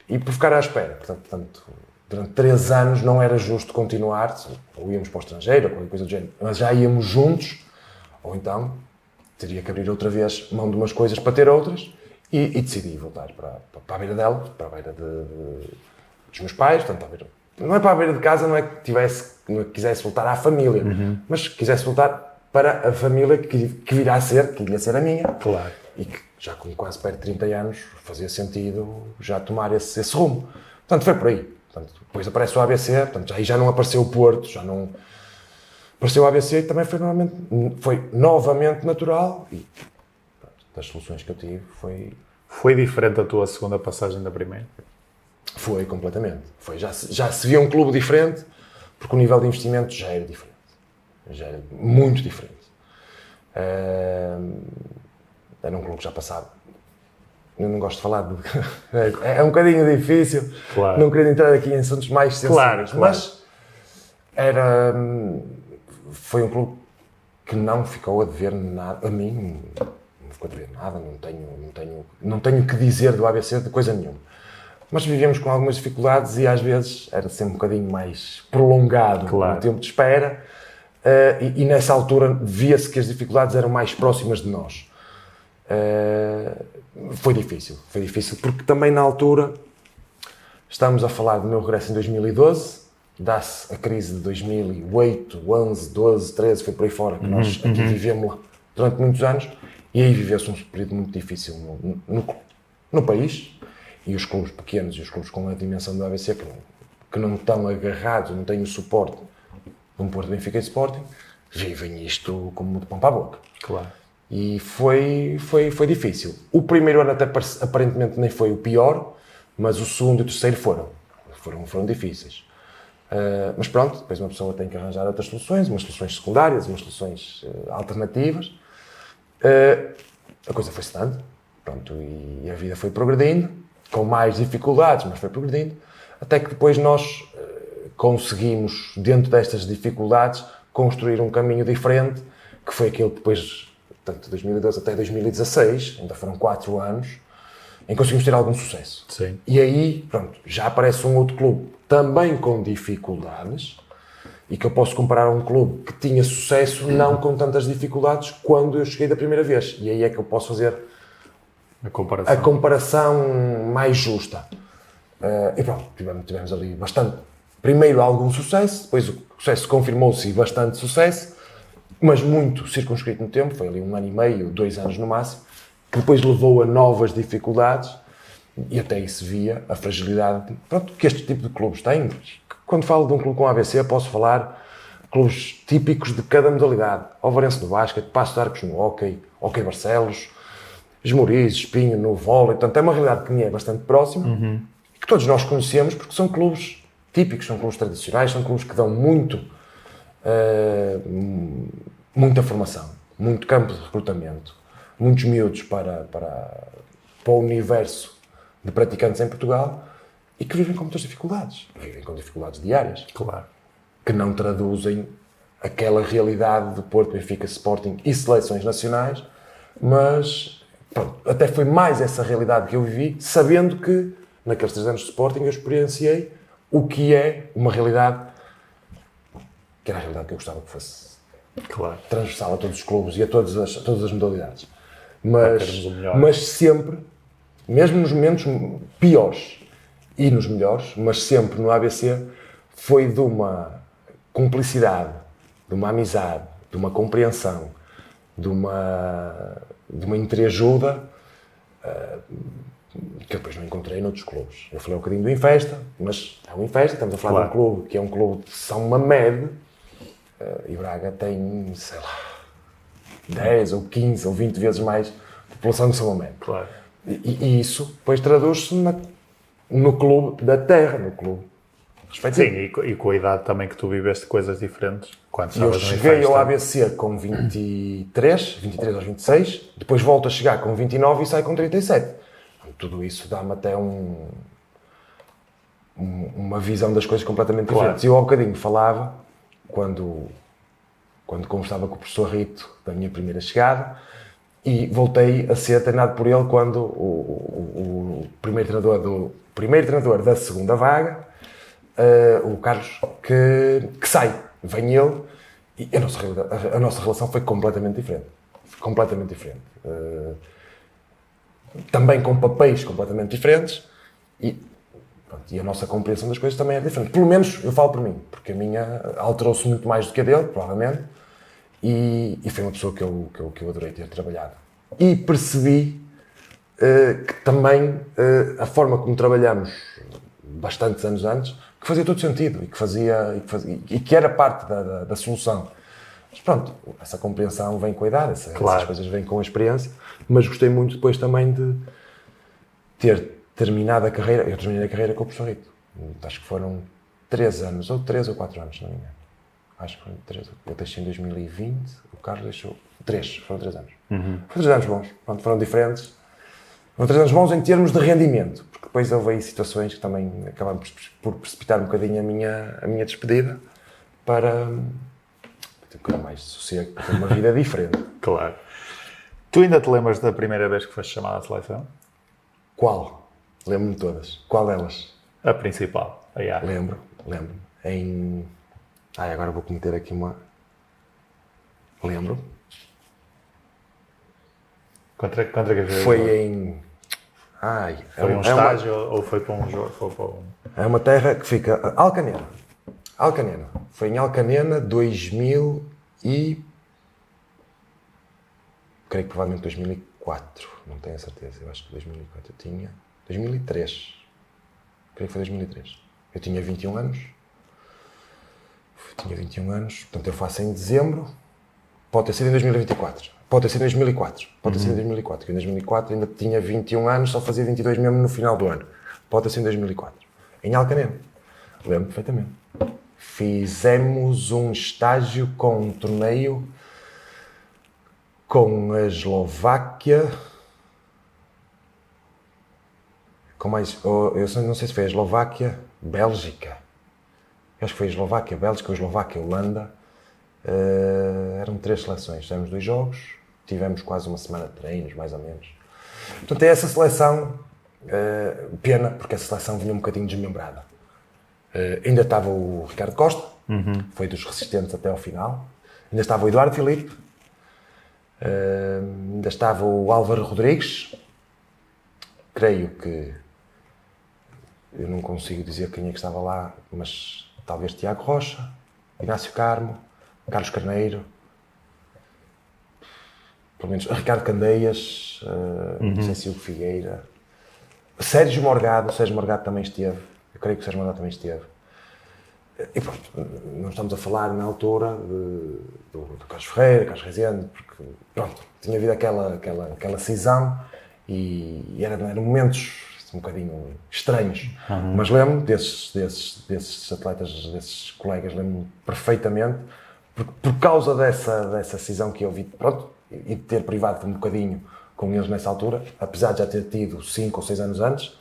E por ficar à espera, portanto, durante 3 anos não era justo continuar, ou íamos para o estrangeiro, ou qualquer coisa do género, mas já íamos juntos, ou então teria que abrir outra vez mão de umas coisas para ter outras, e decidi voltar para a beira dela, para a beira dos meus pais, portanto, não é para a beira de casa, não é que quisesse voltar à família, mas que quisesse voltar para a família que virá a ser, que iria ser a minha. Claro. E que já com quase perto de 30 anos fazia sentido já tomar esse rumo. Portanto, foi por aí. Portanto, depois aparece o ABC, portanto, aí já não apareceu o Porto, já não... Apareceu o ABC e também foi novamente natural e pronto, das soluções que eu tive Foi diferente a tua segunda passagem da primeira? Foi completamente. Já se via um clube diferente, porque o nível de investimento já era diferente. Já era muito diferente. Era um clube que já passava. Eu não gosto de falar de... É um bocadinho difícil. Claro. Não queria entrar aqui em assuntos mais sensíveis. Claro. Mas foi um clube que não ficou a dever nada. A mim não ficou a dever nada. Não tenho o que dizer do ABC de coisa nenhuma. Mas vivíamos com algumas dificuldades e às vezes era sempre um bocadinho mais prolongado o tempo de espera. E nessa altura via-se que as dificuldades eram mais próximas de nós. Foi difícil porque também na altura estamos a falar do meu regresso em 2012, dá-se a crise de 2008, 11, 12, 13, foi por aí fora que nós aqui vivemos lá durante muitos anos e aí viveu-se um período muito difícil no país, e os clubes pequenos e os clubes com a dimensão do ABC que não estão agarrados, não têm o suporte de um Porto, Benfica e Sporting, vivem isto como de pão para a boca. Claro. E foi difícil. O primeiro ano até aparentemente nem foi o pior, mas o segundo e o terceiro foram difíceis. Mas pronto, depois uma pessoa tem que arranjar outras soluções, umas soluções secundárias, umas soluções alternativas. A coisa foi-se dando, pronto, e a vida foi progredindo, com mais dificuldades, mas foi progredindo, até que depois nós conseguimos, dentro destas dificuldades, construir um caminho diferente, que foi aquele que depois, tanto de 2012 até 2016, ainda foram 4 anos, em que conseguimos ter algum sucesso. Sim. E aí, pronto, já aparece um outro clube, também com dificuldades, e que eu posso comparar a um clube que tinha sucesso, não com tantas dificuldades, quando eu cheguei da primeira vez. E aí é que eu posso fazer a comparação mais justa. E pronto, tivemos ali bastante. Primeiro algum sucesso, depois o sucesso confirmou-se e bastante sucesso, mas muito circunscrito no tempo, foi ali 1 ano e meio, 2 anos no máximo, que depois levou a novas dificuldades e até aí se via a fragilidade que este tipo de clubes têm. Quando falo de um clube com ABC, posso falar de clubes típicos de cada modalidade. Alvarense no basquete, Paços de Arcos no hóquei, Hóquei Barcelos, Esmoriz, Espinho no vôlei. Portanto, é uma realidade que me é bastante próxima e que todos nós conhecemos porque são clubes típicos, são clubes tradicionais, são clubes que dão muita formação, muito campo de recrutamento, muitos miúdos para o universo de praticantes em Portugal e que vivem com muitas dificuldades. Vivem com dificuldades diárias. Claro. Que não traduzem aquela realidade de Porto, Benfica, Sporting e seleções nacionais, mas pronto, até foi mais essa realidade que eu vivi, sabendo que naqueles 3 anos de Sporting eu experienciei o que é uma realidade que era a realidade que eu gostava que fosse transversal a todos os clubes e a todas as modalidades. Mas sempre, mesmo nos momentos piores e nos melhores, mas sempre no ABC, foi de uma cumplicidade, de uma amizade, de uma compreensão, de uma entreajuda que depois não encontrei noutros clubes. Eu falei um bocadinho do Infesta, mas é o Infesta, estamos a falar de um clube que é um clube de São Mamede, e Braga tem, sei lá, 10 ou 15 ou 20 vezes mais população de São Mamede. Claro. E isso depois traduz-se no clube da terra, no clube respectivo. Sim, e com a idade também que tu viveste coisas diferentes. Eu cheguei ao ABC com 23 aos 26, depois volto a chegar com 29 e saio com 37. Tudo isso dá-me até uma visão das coisas completamente diferentes. E eu há bocadinho falava, quando conversava com o professor Rito, da minha primeira chegada, e voltei a ser treinado por ele quando o primeiro treinador da segunda vaga, o Carlos, que sai. Vem ele, e a nossa relação foi completamente diferente. Também com papéis completamente diferentes, e a nossa compreensão das coisas também é diferente. Pelo menos eu falo por mim, porque a minha alterou-se muito mais do que a dele, provavelmente, e foi uma pessoa que eu adorei ter trabalhado. E percebi que também a forma como trabalhamos bastantes anos antes, que fazia todo sentido e que era parte da solução. Mas pronto, essa compreensão vem com a idade, essas coisas vêm com a experiência, mas gostei muito depois também de ter terminado a carreira. Eu terminei a carreira com o professor Rito. Acho que foram 3 anos, ou 3 ou 4 anos, não me engano. Acho que foram 3. Eu deixei em 2020, o Carlos deixou 3, foram 3 anos. Foram 3 anos bons, pronto, foram diferentes. Foram 3 anos bons em termos de rendimento, porque depois houve aí situações que também acabaram por precipitar um bocadinho a minha despedida para ter um bocadinho mais de sossego, ter uma vida diferente. Claro. Tu ainda te lembras da primeira vez que foste chamado à seleção? Qual? Lembro-me de todas. Qual delas? A principal, a IA. Lembro-me. Agora vou cometer aqui uma... Lembro. Contra que foi em... Foi um estágio ou foi para um jogo? É uma terra que fica... Alcanena. Foi em Alcanena, 2000 e... Creio que provavelmente 2004. Não tenho a certeza. Eu acho que 2004 eu tinha... 2003. Creio que foi 2003. Eu tinha 21 anos. Portanto eu faço em dezembro. Pode ter sido em 2024. Pode ter sido em 2004. Porque em 2004 ainda tinha 21 anos, só fazia 22 mesmo no final do ano. Pode ter sido em 2004. Em Alcanena. Lembro perfeitamente. Fizemos um estágio com um torneio com a Eslováquia. Eu não sei se foi a Eslováquia, Bélgica. Eu acho que foi a Eslováquia, Bélgica, ou Eslováquia, Holanda. Eram 3 seleções. Fizemos 2 jogos, tivemos quase uma semana de treinos, mais ou menos. Portanto, é essa seleção, pena, porque essa seleção vinha um bocadinho desmembrada. Ainda estava o Ricardo Costa, foi dos resistentes até ao final. Ainda estava o Eduardo Filipe. Ainda estava o Álvaro Rodrigues. Creio que... Eu não consigo dizer quem é que estava lá, mas talvez Tiago Rocha, Inácio Carmo, Carlos Carneiro, pelo menos Ricardo Candeias, não sei se o Figueira, Sérgio Morgado também esteve, eu creio que o Sérgio Morgado também esteve. E pronto, não estamos a falar na altura do Carlos Ferreira, Carlos Rezende, porque pronto, tinha havido aquela cisão e eram momentos um bocadinho estranhos, mas lembro-me desses atletas, desses colegas, lembro-me perfeitamente, por causa dessa cisão que eu vi, pronto, e de ter privado um bocadinho com eles nessa altura, apesar de já ter tido 5 ou 6 anos antes,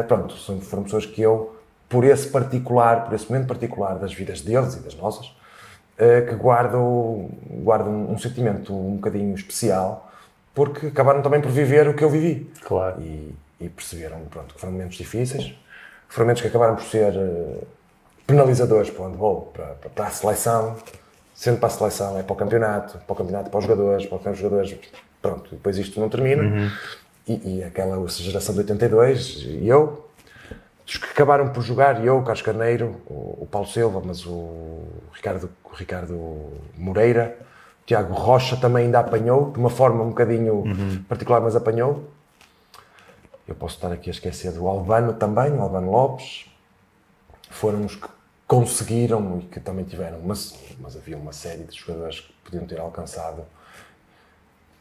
pronto, foram pessoas que eu, por esse momento particular das vidas deles e das nossas, que guardo um sentimento um bocadinho especial, porque acabaram também por viver o que eu vivi. Claro. E perceberam, pronto, que foram momentos difíceis, foram momentos que acabaram por ser penalizadores para o handball, para a seleção. Sendo para a seleção, é para o campeonato, para os jogadores, pronto, depois isto não termina. E aquela geração de 82, e eu, os que acabaram por jogar, o Carlos Carneiro, o Paulo Silva, mas o Ricardo Moreira, o Tiago Rocha também ainda apanhou, de uma forma um bocadinho particular, mas apanhou. Eu posso estar aqui a esquecer do Albano também, o Albano Lopes. Foram os que conseguiram e que também tiveram, mas havia uma série de jogadores que podiam ter alcançado,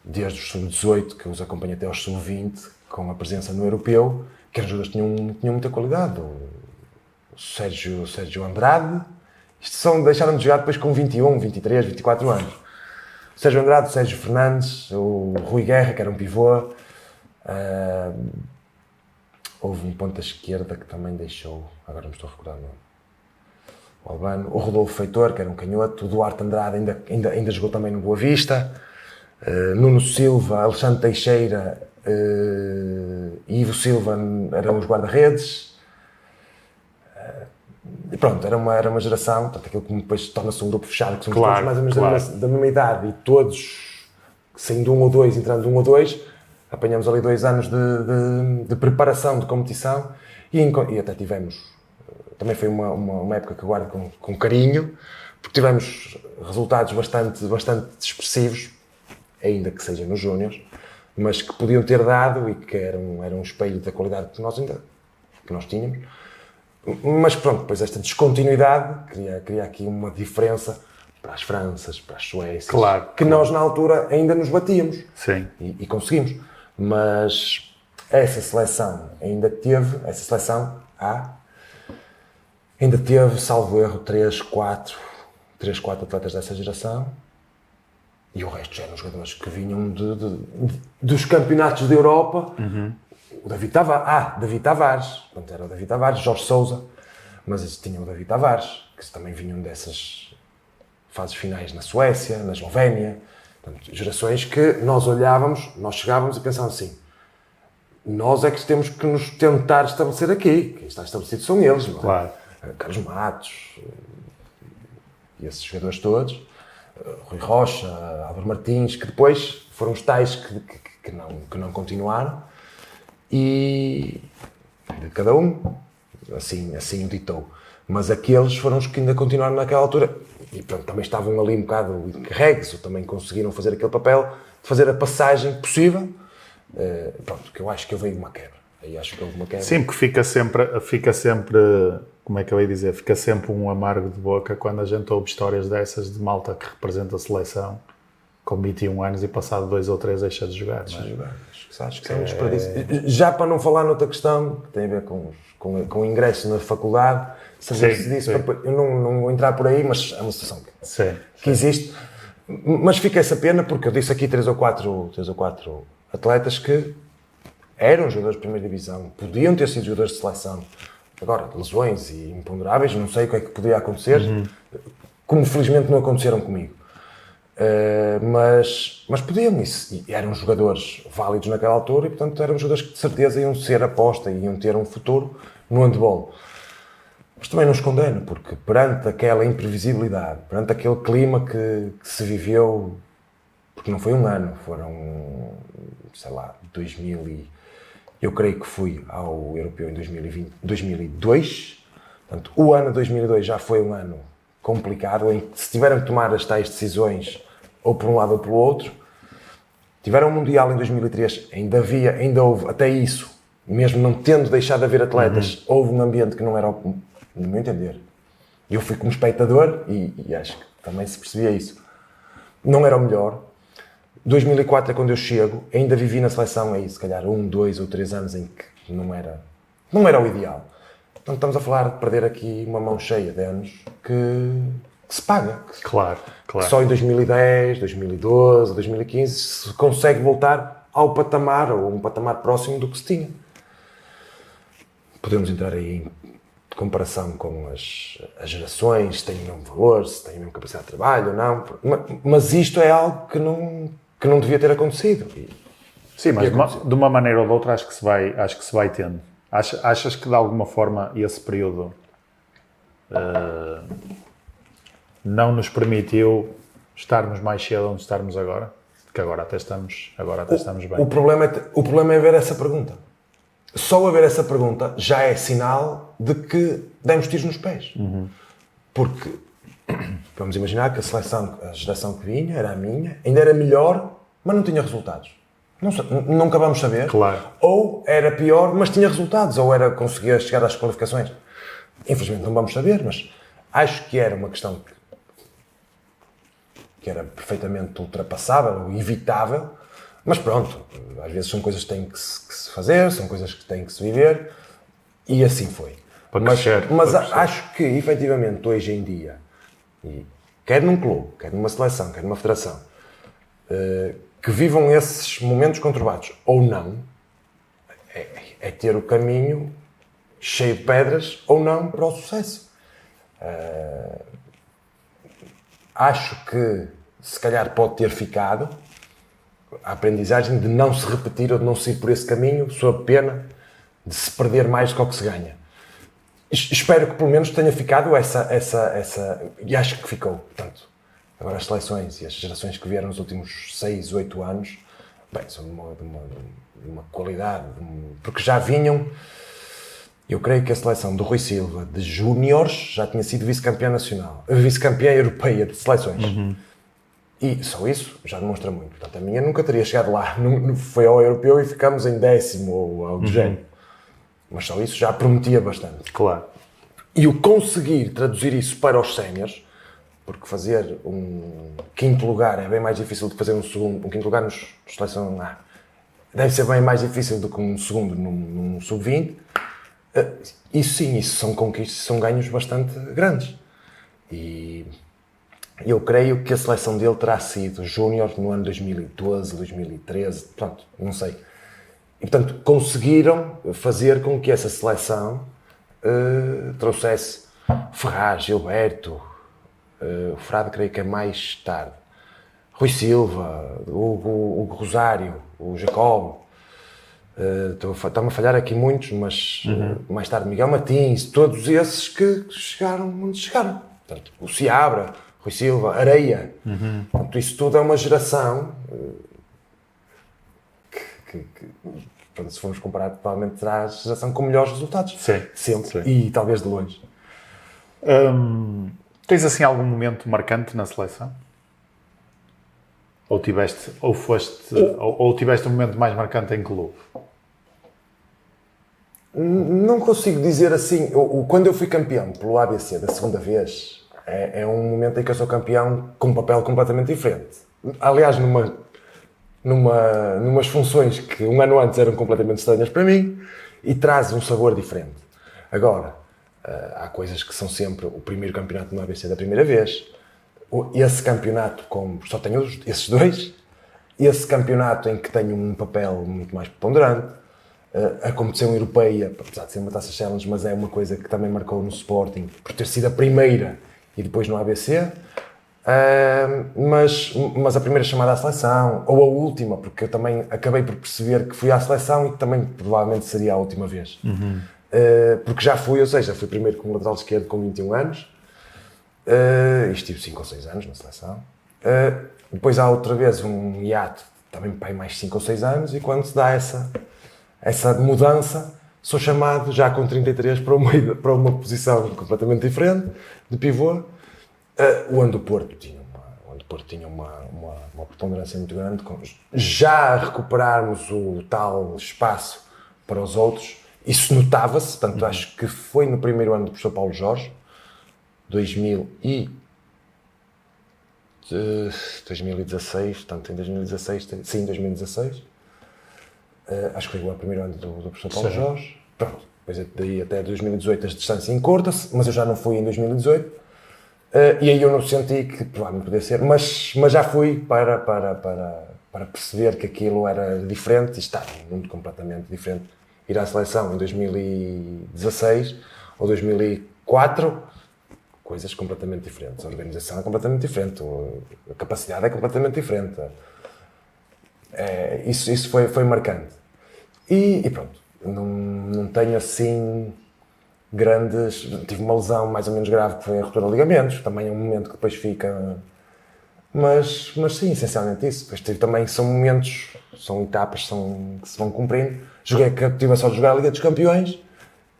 desde os sub-18, que eu os acompanhei até aos sub-20, com a presença no europeu, que eram jogadores que tinham muita qualidade. O Sérgio Andrade, deixaram de jogar depois com 21, 23, 24 anos. O Sérgio Andrade, o Sérgio Fernandes, o Rui Guerra, que era um pivô. Houve um ponta esquerda que também deixou, agora não me estou a recordar o nome. O Albano, o Rodolfo Feitor, que era um canhoto, o Duarte Andrade ainda jogou também no Boa Vista, Nuno Silva, Alexandre Teixeira e Ivo Silva eram os guarda-redes. E pronto, era uma geração, portanto, aquilo que depois torna-se um grupo fechado, que somos todos mais ou menos da mesma idade, e todos, saindo um ou dois, entrando um ou dois, apanhamos ali 2 anos de preparação, de competição, e até tivemos, também foi uma época que eu guardo com carinho, porque tivemos resultados bastante expressivos, ainda que sejam nos júniores, mas que podiam ter dado e que eram um espelho da qualidade que nós tínhamos. Mas pronto, depois esta descontinuidade cria aqui uma diferença para as Franças, para as Suécias, nós na altura ainda nos batíamos. Sim. E conseguimos. Mas essa seleção ainda teve, salvo erro, 3, 4 atletas dessa geração, e o resto já eram jogadores que vinham dos campeonatos da Europa. O David Tavares, portanto, era o David Tavares, Jorge Sousa, mas tinha o David Tavares, que também vinham dessas fases finais na Suécia, na Eslovénia. Portanto, gerações que nós olhávamos, nós chegávamos e pensávamos assim: nós é que temos que nos tentar estabelecer aqui. Quem está estabelecido são eles, não é? Claro. Carlos Matos e esses jogadores todos, Rui Rocha, Álvaro Martins, que depois foram os tais que não continuaram, e de cada um, assim o ditou. Mas aqueles foram os que ainda continuaram naquela altura, e pronto, também estavam ali um bocado encarregues, ou também conseguiram fazer aquele papel de fazer a passagem possível. Pronto, que eu acho que houve uma quebra. Aí acho que houve uma quebra. Sim, porque fica sempre, como é que eu ia dizer, fica sempre um amargo de boca quando a gente ouve histórias dessas de malta que representa a seleção com 21 anos e passado 2 ou 3 deixa de jogar. Acho que é um desperdício. Já para não falar noutra questão, que tem a ver com o ingresso na faculdade, eu não vou entrar por aí, mas é uma situação que existe. Mas fica essa pena, porque eu disse aqui 3 ou 4 atletas que eram jogadores de primeira divisão, podiam ter sido jogadores de seleção. Agora, lesões e imponderáveis, não sei o que é que podia acontecer, como felizmente não aconteceram comigo. Mas podiam, e eram jogadores válidos naquela altura, e portanto eram jogadores que de certeza iam ser aposta e iam ter um futuro no handball. Mas também não os condeno, porque perante aquela imprevisibilidade, perante aquele clima que se viveu, porque não foi um ano, foram, sei lá, 2000 e... Eu creio que fui ao Europeu em 2002, portanto, o ano de 2002 já foi um ano complicado, em que se tiveram que tomar as tais decisões, ou por um lado ou pelo outro. Tiveram um Mundial em 2003, ainda houve, até isso, mesmo não tendo deixado de haver atletas, houve um ambiente que não era, no meu entender. Eu fui como espectador e acho que também se percebia isso. Não era o melhor. 2004 é quando eu chego, ainda vivi na seleção aí, se calhar 1, 2 ou 3 anos em que não era o ideal. Então estamos a falar de perder aqui uma mão cheia de anos que se paga. Claro. Só em 2010, 2012, 2015 se consegue voltar ao patamar, ou um patamar próximo do que se tinha. Podemos entrar aí em comparação com as gerações, se têm o mesmo valor, se têm a mesma capacidade de trabalho ou não, mas isto é algo que não devia ter acontecido. Sim, mas de uma maneira ou de outra acho que se vai tendo. Achas que de alguma forma esse período não nos permitiu estarmos mais cedo onde estamos agora? Porque agora até estamos bem. O problema é ver essa pergunta. Só haver essa pergunta já é sinal de que demos tiros nos pés. Porque vamos imaginar que a geração que vinha era a minha, ainda era melhor, mas não tinha resultados. Nunca vamos saber. Claro. Ou era pior, mas tinha resultados, ou conseguia chegar às qualificações. Infelizmente não vamos saber, mas acho que era uma questão que era perfeitamente ultrapassável, evitável, mas pronto, às vezes são coisas que têm que se fazer, são coisas que têm que se viver, e assim foi. Mas acho que, efetivamente, hoje em dia, quer num clube, quer numa seleção, quer numa federação, que vivam esses momentos conturbados ou não, é ter o caminho cheio de pedras ou não para o sucesso. Acho que se calhar pode ter ficado a aprendizagem de não se repetir ou de não seguir por esse caminho, sob pena de se perder mais do que o que se ganha. Espero que pelo menos tenha ficado essa e acho que ficou. Portanto, agora as seleções e as gerações que vieram nos últimos 6, 8 anos, bem, são de uma qualidade, porque já vinham. Eu creio que a seleção do Rui Silva, de júniores, já tinha sido vice-campeã nacional, vice-campeã europeia de seleções. E só isso já demonstra muito. Portanto, a minha nunca teria chegado lá. Foi ao europeu e ficamos em 10º ou algo do género. Mas só isso já prometia bastante. Claro. E o conseguir traduzir isso para os séniores, porque fazer um 5º lugar é bem mais difícil do que fazer um 5º lugar nos seleção A. Deve ser bem mais difícil do que um 2º num sub-20. Isso sim, isso são conquistas, são ganhos bastante grandes. E eu creio que a seleção dele terá sido júnior no ano 2012, 2013, pronto, não sei. E, portanto, conseguiram fazer com que essa seleção trouxesse Ferraz, Gilberto, o Frade creio que é mais tarde, Rui Silva, Hugo Rosário, o Jacob, estão-me a falhar aqui muitos, mas mais tarde Miguel Martins, todos esses que chegaram onde chegaram. Portanto, o Seabra, Rui Silva, Areia, portanto, isso tudo é uma geração que portanto, se formos comparar, provavelmente terá a geração com melhores resultados. Sim. Sempre. Sim. E talvez de longe. Tens assim algum momento marcante na seleção? Ou tiveste um momento mais marcante em clube? Não consigo dizer assim. Quando eu fui campeão pelo ABC da segunda vez, é um momento em que eu sou campeão com um papel completamente diferente. Aliás, numas funções que um ano antes eram completamente estranhas para mim e traz um sabor diferente. Agora, há coisas que são sempre o primeiro campeonato no ABC da primeira vez, esse campeonato só tenho esses dois, esse campeonato em que tenho um papel muito mais preponderante, a competição europeia, apesar de ser uma Taça Challenge, mas é uma coisa que também marcou no Sporting, por ter sido a primeira e depois no ABC, mas a primeira chamada à seleção, ou a última, porque eu também acabei por perceber que fui à seleção e que também provavelmente seria a última vez. Porque já fui, ou seja, fui primeiro como lateral esquerdo com 21 anos, e estive 5 ou 6 anos na seleção. Depois há outra vez um hiato, também para mais 5 ou 6 anos, e quando se dá essa mudança, sou chamado já com 33 para uma posição completamente diferente, de pivô, onde o Porto tinha uma preponderância muito grande, já a recuperarmos o tal espaço para os outros. Isso notava-se, portanto, acho que foi no primeiro ano do professor Paulo Jorge, 2016, portanto, em 2016, sim, 2016, acho que foi o primeiro ano do professor Paulo Jorge. Pronto, depois daí até 2018 a distância encurta-se, mas eu já não fui em 2018, e aí eu não senti que provavelmente podia ser, mas já fui para perceber que aquilo era diferente, e estava num mundo completamente diferente. Ir à seleção em 2016 ou 2004, coisas completamente diferentes. A organização é completamente diferente, a capacidade é completamente diferente. Isso foi marcante. E pronto, não tenho assim grandes... Tive uma lesão mais ou menos grave que foi a ruptura de ligamentos, também é um momento que depois fica... Mas sim, essencialmente isso. Depois também são momentos, são etapas que se vão cumprindo. Tive a sorte de jogar a Liga dos Campeões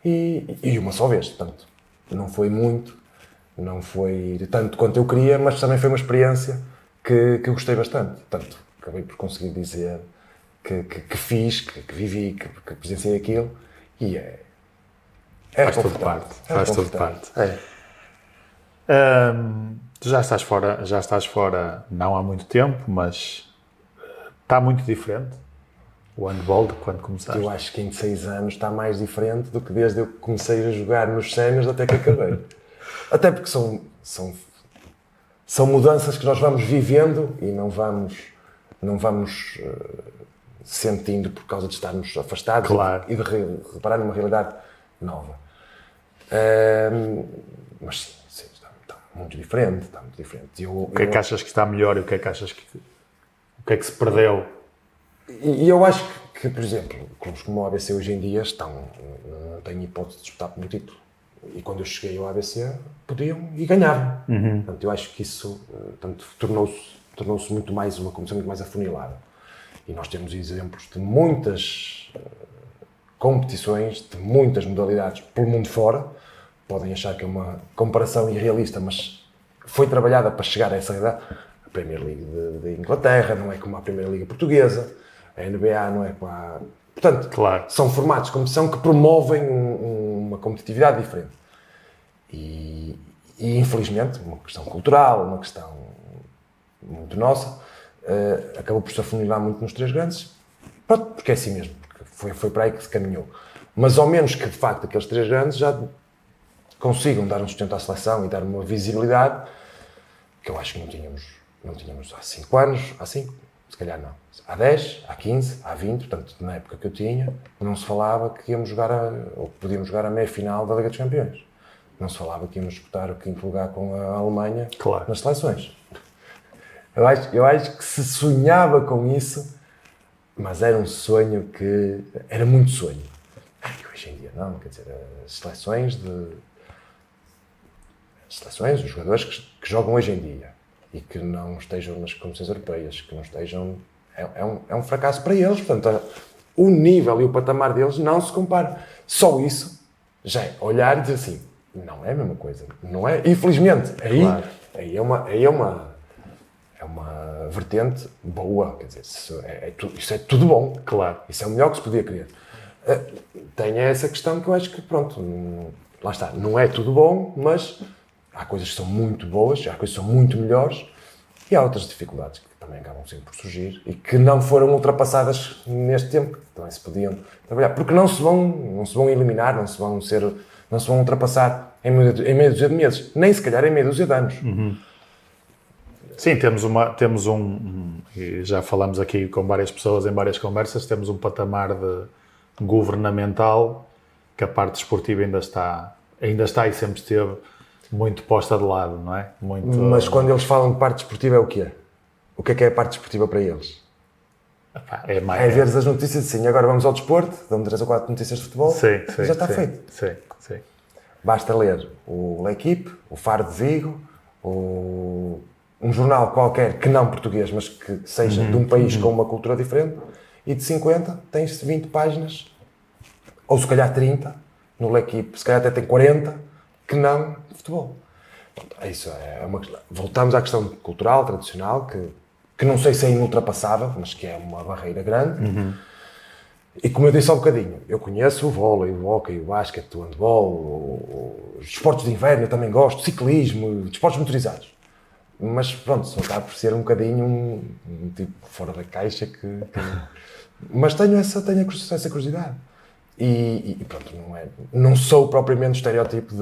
e uma só vez, portanto, não foi muito, não foi tanto quanto eu queria, mas também foi uma experiência que eu gostei bastante. Portanto, acabei por conseguir dizer que fiz, que vivi, que presenciei aquilo, e faz tudo parte. Faz tudo parte. Tu já estás fora não há muito tempo, mas está muito diferente o handball de quando começaste. Eu acho que em 6 anos está mais diferente do que desde eu que comecei a jogar nos séniores até que acabei. Até porque são mudanças que nós vamos vivendo e não vamos sentindo por causa de estarmos afastados, claro, e de reparar numa realidade nova. Mas sim, está muito diferente. O que é que achas que está melhor e o que é que achas o que é que se perdeu? E eu acho que, por exemplo, clubes como o ABC hoje em dia não têm hipótese de disputar por um título. E quando eu cheguei ao ABC, podiam e ganhavam. Portanto, eu acho que isso tornou-se muito mais uma competição muito mais afunilada. E nós temos exemplos de muitas competições, de muitas modalidades pelo mundo fora. Podem achar que é uma comparação irrealista, mas foi trabalhada para chegar a essa realidade. A Premier League de Inglaterra não é como a Primeira Liga Portuguesa, a NBA não é como a... Portanto, claro, são formatos de competição que promovem uma competitividade diferente. E infelizmente, uma questão cultural, uma questão muito nossa, acabou por se afunilar muito nos 3 grandes, porque é assim mesmo, porque foi para aí que se caminhou. Mas ao menos que, de facto, aqueles 3 grandes já consigam dar um sustento à seleção e dar uma visibilidade que eu acho que não tínhamos há 5 anos, há 5, se calhar não. Há 10, há 15, há 20, portanto, na época que eu tinha, não se falava que íamos jogar ou que podíamos jogar a meia-final da Liga dos Campeões. Não se falava que íamos disputar o 5º lugar com a Alemanha, claro, nas seleções. Eu acho que se sonhava com isso, mas era um sonho que... Era muito sonho. Hoje em dia não, quer dizer, as seleções, os jogadores que jogam hoje em dia e que não estejam nas competições europeias, que não estejam... É um fracasso para eles, portanto, o nível e o patamar deles não se compara. Só isso já é olhar e dizer assim, não é a mesma coisa, não é? Infelizmente, claro, aí é uma vertente boa, quer dizer, isso é tudo bom, claro. Isso é o melhor que se podia querer. Tem essa questão que eu acho que, pronto, lá está, não é tudo bom, mas há coisas que são muito boas, há coisas que são muito melhores e há outras dificuldades que também acabam sempre por surgir e que não foram ultrapassadas neste tempo, que também se podiam trabalhar, porque não se vão eliminar, não se vão ultrapassar em meia dúzia de meses, nem se calhar em meia dúzia de anos. Sim, temos e já falamos aqui com várias pessoas em várias conversas, temos um patamar governamental que a parte desportiva ainda está e sempre esteve muito posta de lado, não é? Mas quando eles falam de parte desportiva é o quê? O que é a parte desportiva para eles? É ver as notícias assim, agora vamos ao desporto, dão 3 ou 4 notícias de futebol e já está feito. Sim. Basta ler o L'Équipe, o Faro de Vigo, um jornal qualquer que não português, mas que seja de um país com uma cultura diferente, e de 50 tens 20 páginas, ou se calhar 30, no L'Équipe, se calhar até tem 40, que não de futebol. Isso é uma questão. Voltamos à questão cultural, tradicional, que não sei se é inultrapassável, mas que é uma barreira grande. E como eu disse há um bocadinho, eu conheço o vôlei, o hóquei, o basquete, o handball, os esportes de inverno eu também gosto, ciclismo, esportes motorizados. Mas pronto, só acaba por ser um bocadinho um tipo fora da caixa mas tenho essa curiosidade. E pronto, não sou propriamente o estereótipo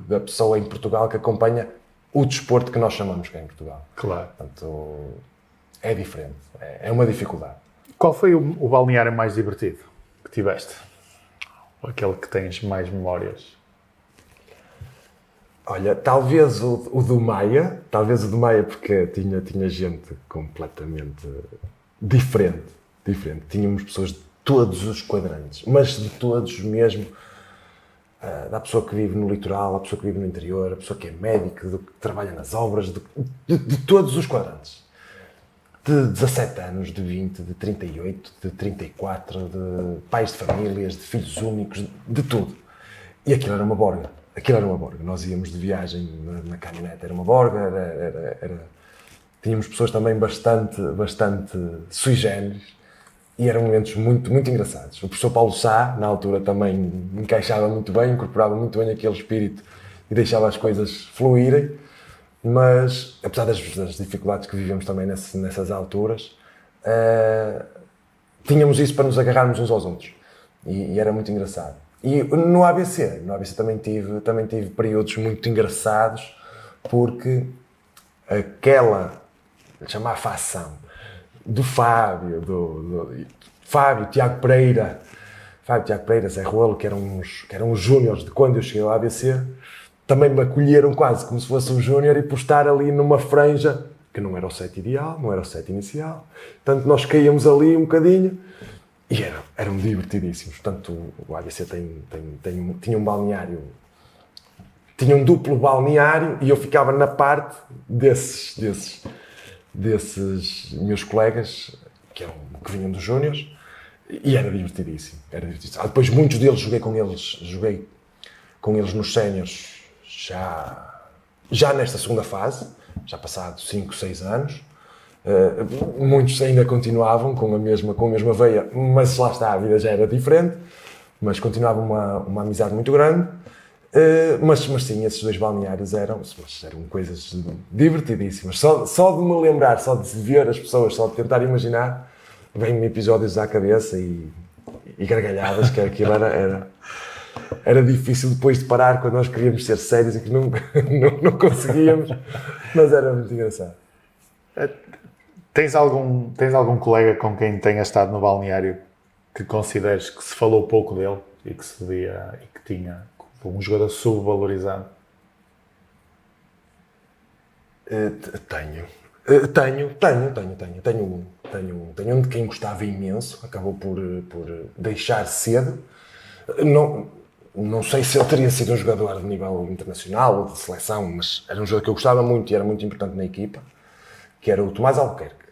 da pessoa em Portugal que acompanha o desporto que nós chamamos cá em Portugal. Claro. Portanto, é diferente, é uma dificuldade. Qual foi o balneário mais divertido que tiveste? Aquele que tens mais memórias? Olha, talvez o do Maia, porque tinha gente completamente diferente. Tínhamos pessoas de todos os quadrantes, mas de todos mesmo. Da pessoa que vive no litoral, a pessoa que vive no interior, a pessoa que é médica, que trabalha nas obras, de todos os quadrantes. De 17 anos, de 20, de 38, de 34, de pais de famílias, de filhos únicos, de tudo. E aquilo era uma borga. Nós íamos de viagem na caminhonete, era uma borga, tínhamos pessoas também bastante sui generis. E eram momentos muito, muito engraçados. O professor Paulo Sá, na altura, também encaixava muito bem, incorporava muito bem aquele espírito e deixava as coisas fluírem. Mas, apesar das dificuldades que vivemos também nessas alturas, tínhamos isso para nos agarrarmos uns aos outros. E era muito engraçado. E no ABC também tive períodos muito engraçados, porque aquela, chamar facção, do Fábio, Tiago Pereira, Zé Ruelo, que eram os júniores de quando eu cheguei ao ABC, também me acolheram quase como se fosse um júnior e por estar ali numa franja, que não era o set ideal, não era o set inicial, portanto nós caíamos ali um bocadinho e eram divertidíssimos. Portanto, o ABC tinha um balneário, tinha um duplo balneário e eu ficava na parte desses meus colegas que vinham dos júniores e era divertidíssimo. Depois muitos deles joguei com eles nos séniores já nesta segunda fase, já passados 5, 6 anos. Muitos ainda continuavam com a mesma veia, mas lá está, a vida já era diferente, mas continuava uma amizade muito grande. Mas sim, esses 2 balneários eram coisas divertidíssimas. Só de me lembrar, só de ver as pessoas, só de tentar imaginar, vêm-me episódios à cabeça e gargalhadas, que aquilo era difícil depois de parar quando nós queríamos ser sérios e que não conseguíamos, mas era muito engraçado. Tens algum colega com quem tenhas estado no balneário que consideres que se falou pouco dele e que se via e que tinha um jogador subvalorizado? Tenho um de quem gostava imenso, acabou por deixar cedo. Não sei se ele teria sido um jogador de nível internacional ou de seleção, mas era um jogador que eu gostava muito e era muito importante na equipa, que era o Tomás Albuquerque.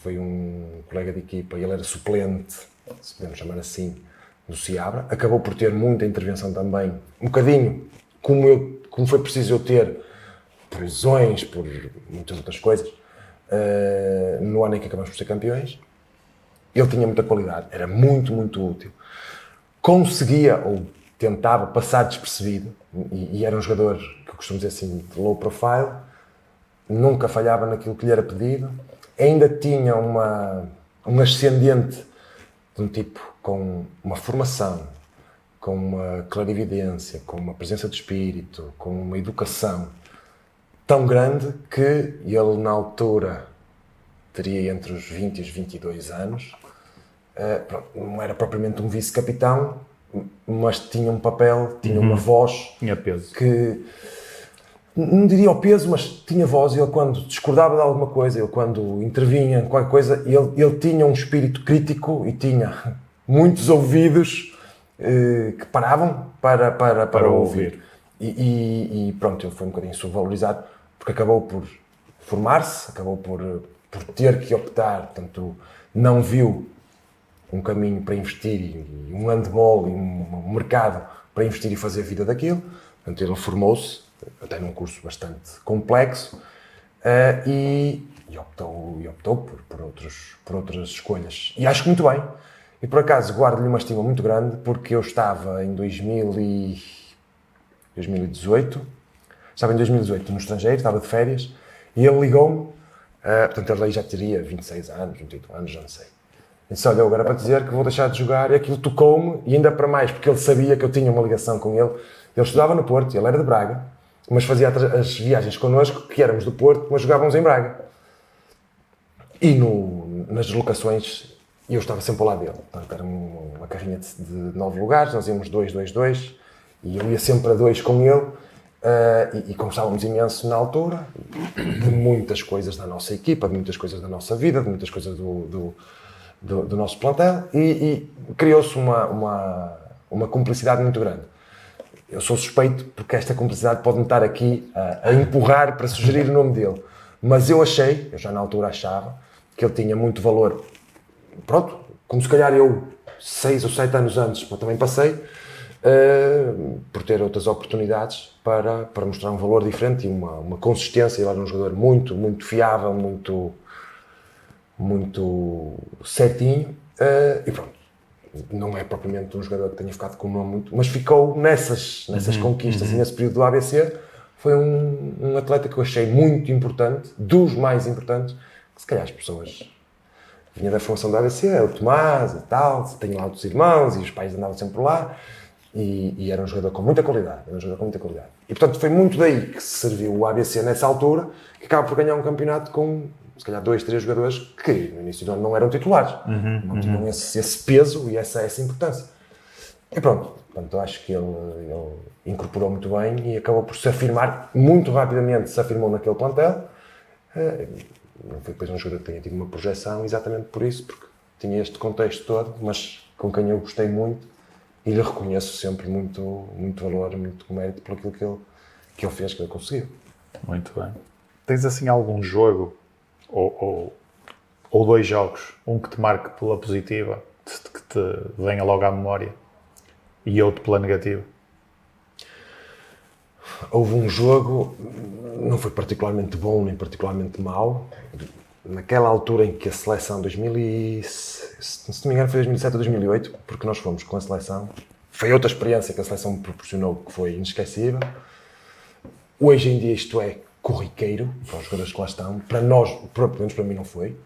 Foi um colega de equipa e ele era suplente, se podemos chamar assim, do Seabra. Acabou por ter muita intervenção também, um bocadinho como foi preciso eu ter, por lesões, por muitas outras coisas, no ano em que acabamos por ser campeões. Ele tinha muita qualidade, era muito, muito útil. Conseguia, ou tentava, passar despercebido, e era um jogador que eu costumo dizer assim, de low profile, nunca falhava naquilo que lhe era pedido, ainda tinha um ascendente de um tipo com uma formação, com uma clarividência, com uma presença de espírito, com uma educação tão grande que ele, na altura, teria entre os 20 e os 22 anos, não era propriamente um vice-capitão, mas tinha um papel, tinha uma voz. Tinha peso. Que, não diria o peso, mas tinha voz. Ele, quando discordava de alguma coisa, ele, quando intervinha em qualquer coisa, ele tinha um espírito crítico e tinha muitos ouvidos que paravam para ouvir. E pronto, ele foi um bocadinho subvalorizado, porque acabou por formar-se, acabou por ter que optar, portanto, não viu um caminho para investir e um handball e um mercado para investir e fazer a vida daquilo. Portanto, ele formou-se, até num curso bastante complexo, e optou por outras escolhas. E acho que muito bem. E por acaso guardo-lhe uma estima muito grande, porque eu estava em 2018 no estrangeiro, estava de férias, e ele ligou-me, portanto ele aí já teria 26 anos, 28 anos, já não sei. Ele disse: olha, agora para dizer que vou deixar de jogar, e aquilo tocou-me, e ainda para mais, porque ele sabia que eu tinha uma ligação com ele. Ele estudava no Porto, ele era de Braga, mas fazia as viagens connosco, que éramos do Porto, mas jogávamos em Braga. E nas deslocações, eu estava sempre ao lado dele. Portanto, era uma carrinha de 9 lugares, nós íamos 2, e eu ia sempre a 2 com ele, e conversávamos imenso na altura, de muitas coisas da nossa equipa, de muitas coisas da nossa vida, de muitas coisas do nosso plantel, e criou-se uma cumplicidade muito grande. Eu sou suspeito porque esta cumplicidade pode-me estar aqui a empurrar para sugerir o nome dele, mas eu já na altura achava, que ele tinha muito valor. Pronto, como se calhar eu 6 ou 7 anos antes também passei, por ter outras oportunidades para mostrar um valor diferente e uma consistência. Ele era um jogador muito, muito fiável, muito muito certinho, e pronto. Não é propriamente um jogador que tenha ficado com o nome muito, mas ficou nessas conquistas e nesse período do ABC. Foi um atleta que eu achei muito importante, dos mais importantes, que se calhar as pessoas vinham da formação do ABC, o Tomás e tal, tenho lá outros irmãos e os pais andavam sempre por lá, e era um jogador com muita qualidade, E portanto foi muito daí que se serviu o ABC nessa altura, que acaba por ganhar um campeonato com se calhar 2, 3 jogadores que no início do ano não eram titulares, não tinham esse peso e essa importância. E pronto, portanto, eu acho que ele incorporou muito bem e acabou por se afirmar, muito rapidamente se afirmou naquele plantel. Não foi depois um jogador que tenha tido uma projeção exatamente por isso, porque tinha este contexto todo, mas com quem eu gostei muito e lhe reconheço sempre muito, muito valor, muito mérito por aquilo que ele fez, que ele conseguiu. Muito bem. Tens assim algum jogo ou 2 jogos, um que te marque pela positiva, que te venha logo à memória, e outro pela negativa? Houve um jogo, não foi particularmente bom nem particularmente mau, naquela altura em que a seleção, se não me engano foi 2007 ou 2008, porque nós fomos com a seleção, foi outra experiência que a seleção me proporcionou que foi inesquecível. Hoje em dia isto é corriqueiro para os jogadores que lá estão, para nós, pelo menos para mim não foi.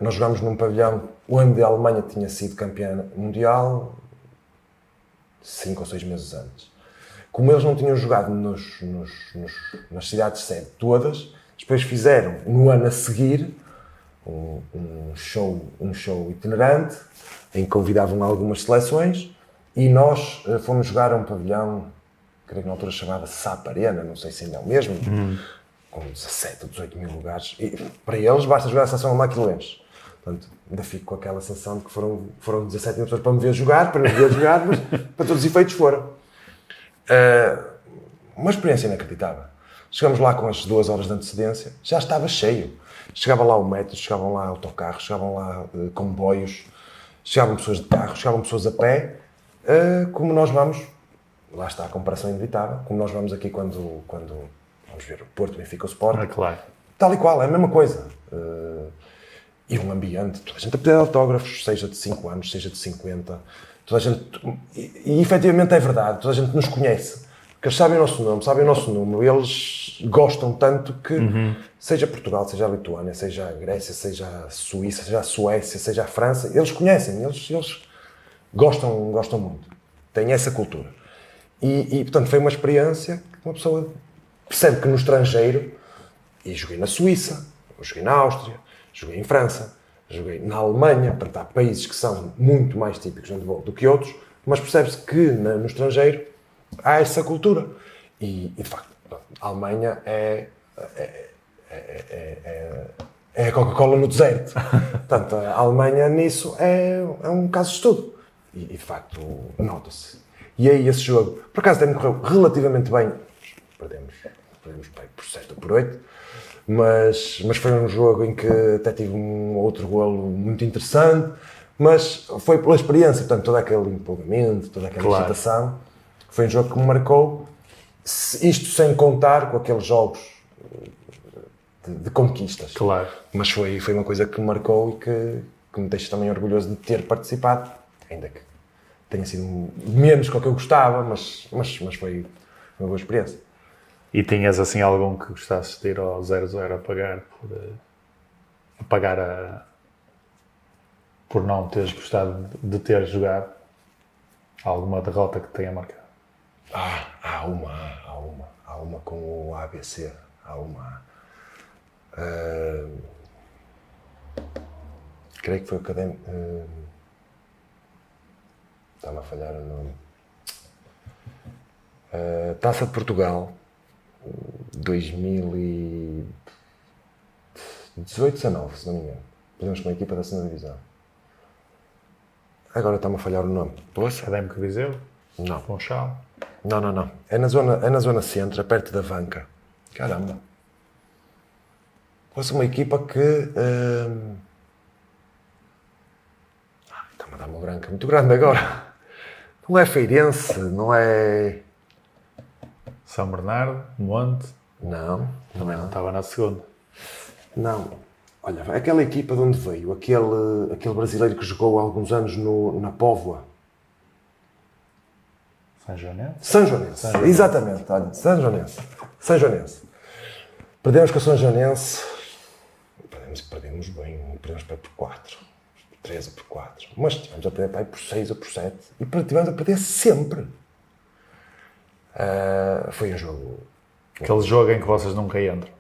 Nós jogámos num pavilhão onde a Alemanha tinha sido campeã mundial 5 ou 6 meses antes. Como eles não tinham jogado nas cidades-sede todas, depois fizeram, no ano a seguir, um show itinerante, em que convidavam algumas seleções, e nós fomos jogar a um pavilhão, creio que na altura chamava-se SAP Arena, não sei se ainda é o mesmo, com 17 ou 18 mil lugares, e para eles basta jogar a seleção Maquilense. Portanto, ainda fico com aquela sensação de que foram 17 mil pessoas para me ver jogar, mas para todos os efeitos foram. Uma experiência inacreditável. Chegamos lá com as 2 horas de antecedência, já estava cheio. Chegava lá o metro, chegavam lá autocarros, chegavam lá comboios, chegavam pessoas de carro, chegavam pessoas a pé, como nós vamos, lá está a comparação inevitável, como nós vamos aqui quando vamos ver o Porto, Benfica, o Sport, claro. Tal e qual, é a mesma coisa. E um ambiente, toda a gente a pedir autógrafos, seja de 5 anos, seja de 50, toda a gente, e efetivamente é verdade, toda a gente nos conhece, porque eles sabem o nosso nome, sabem o nosso número, eles gostam tanto que, seja Portugal, seja a Lituânia, seja a Grécia, seja a Suíça, seja a Suécia, seja a França, eles conhecem, eles gostam muito, têm essa cultura. E portanto foi uma experiência que uma pessoa percebe que no estrangeiro, e joguei na Suíça, joguei na Áustria, joguei em França, joguei na Alemanha, portanto há países que são muito mais típicos de handball do que outros, mas percebe-se que no estrangeiro há essa cultura. E de facto, a Alemanha é a Coca-Cola no deserto. Portanto, a Alemanha nisso é um caso de estudo. E de facto, nota-se. E aí esse jogo, por acaso até me correu relativamente bem, perdemos por 7 ou por 8, mas foi um jogo em que até tive um outro golo muito interessante, mas foi pela experiência, portanto, todo aquele empolgamento, toda aquela agitação, foi um jogo que me marcou, isto sem contar com aqueles jogos de conquistas. Claro. Mas foi uma coisa que me marcou e que me deixa também orgulhoso de ter participado, ainda que tenha sido menos do que eu gostava, mas foi uma boa experiência. E tinhas assim algum que gostasses de ir ao 0-0 a pagar por não teres gostado de ter jogado? Alguma derrota que te tenha marcado? Há uma com o ABC, creio que foi o Académico, está-me a falhar o nome, Taça de Portugal, 2018-19, se não me engano. Fizemos com a equipa da 2ª Divisão. Agora está-me a falhar o nome. Poxa, Académico Viseu? Não. Funchal? Não. É na zona centro, perto da Vanca. Caramba. Fosse uma equipa que... Está-me a dar uma branca muito grande agora. Não é Feirense, não é... São Bernardo, Monte? Não. Também não estava na segunda. Não. Olha, aquela equipa de onde veio, aquele brasileiro que jogou há alguns anos na Póvoa. São Joanense. Exatamente, olha, São Joanense. Perdemos com a São Joanense. Perdemos bem, perdemos por 4. 3 ou por 4. Mas tivemos a perder por 6 ou por 7. E tivemos a perder sempre. Foi um jogo... Aquele jogo em que vocês nunca entram.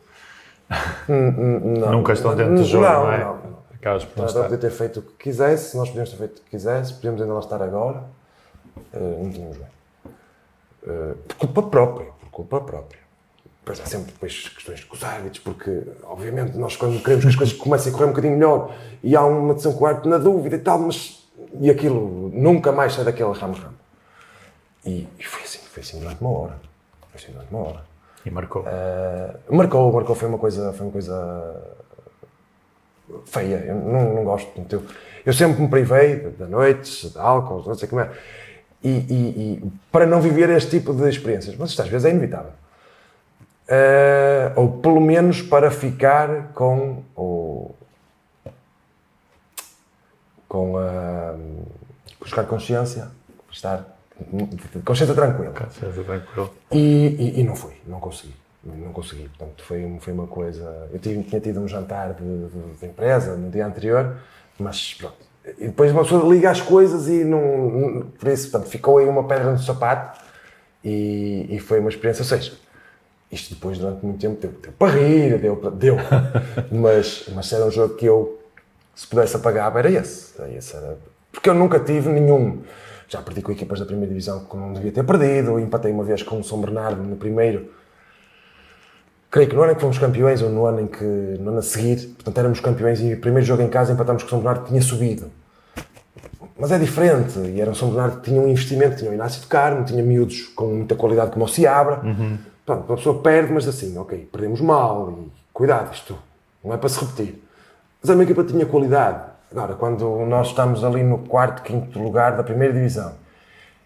Nunca estão dentro do jogo, não é? Não. Acabas por não estar. Podia ter feito o que quisesse, nós podíamos ter feito o que quisesse, podíamos ainda lá estar agora. Não tínhamos bem. Por culpa própria. Depois há sempre questões com os árbitros, porque, obviamente, nós quando queremos que as coisas comecem a correr um bocadinho melhor e há uma decisão com o árbitro na dúvida e tal, e aquilo nunca mais sai daquele ramo-ramo. E foi assim durante uma hora. E marcou? Marcou, foi uma coisa feia. Eu não gosto muito. Eu sempre me privei de noites, de álcool, não sei como é. E para não viver este tipo de experiências. Mas isto às vezes é inevitável. Ou pelo menos para ficar com consciência, estar consciência tranquila. E não foi, não consegui. Portanto, foi uma coisa... Eu tinha tido um jantar de empresa no dia anterior, mas pronto. E depois uma pessoa liga as coisas e não... Por isso, portanto, ficou aí uma pedra no sapato e foi uma experiência. Ou seja, isto depois, durante muito tempo, deu para rir, deu. mas era um jogo que eu, se pudesse apagar, era esse. Porque eu nunca tive nenhum... Já perdi com equipas da primeira divisão que não devia ter perdido, empatei uma vez com o São Bernardo no primeiro. Creio que no ano em que fomos campeões, ou no ano a seguir, portanto éramos campeões e o primeiro jogo em casa empatámos com o São Bernardo que tinha subido. Mas é diferente, e era um São Bernardo que tinha um investimento, tinha o Inácio de Carmo, tinha miúdos com muita qualidade como o Seabra. Portanto, uma pessoa perde, mas assim, ok, perdemos mal, e cuidado, isto não é para se repetir. Mas a minha equipa tinha qualidade. Agora, quando nós estamos ali no 4º, 5º lugar da primeira divisão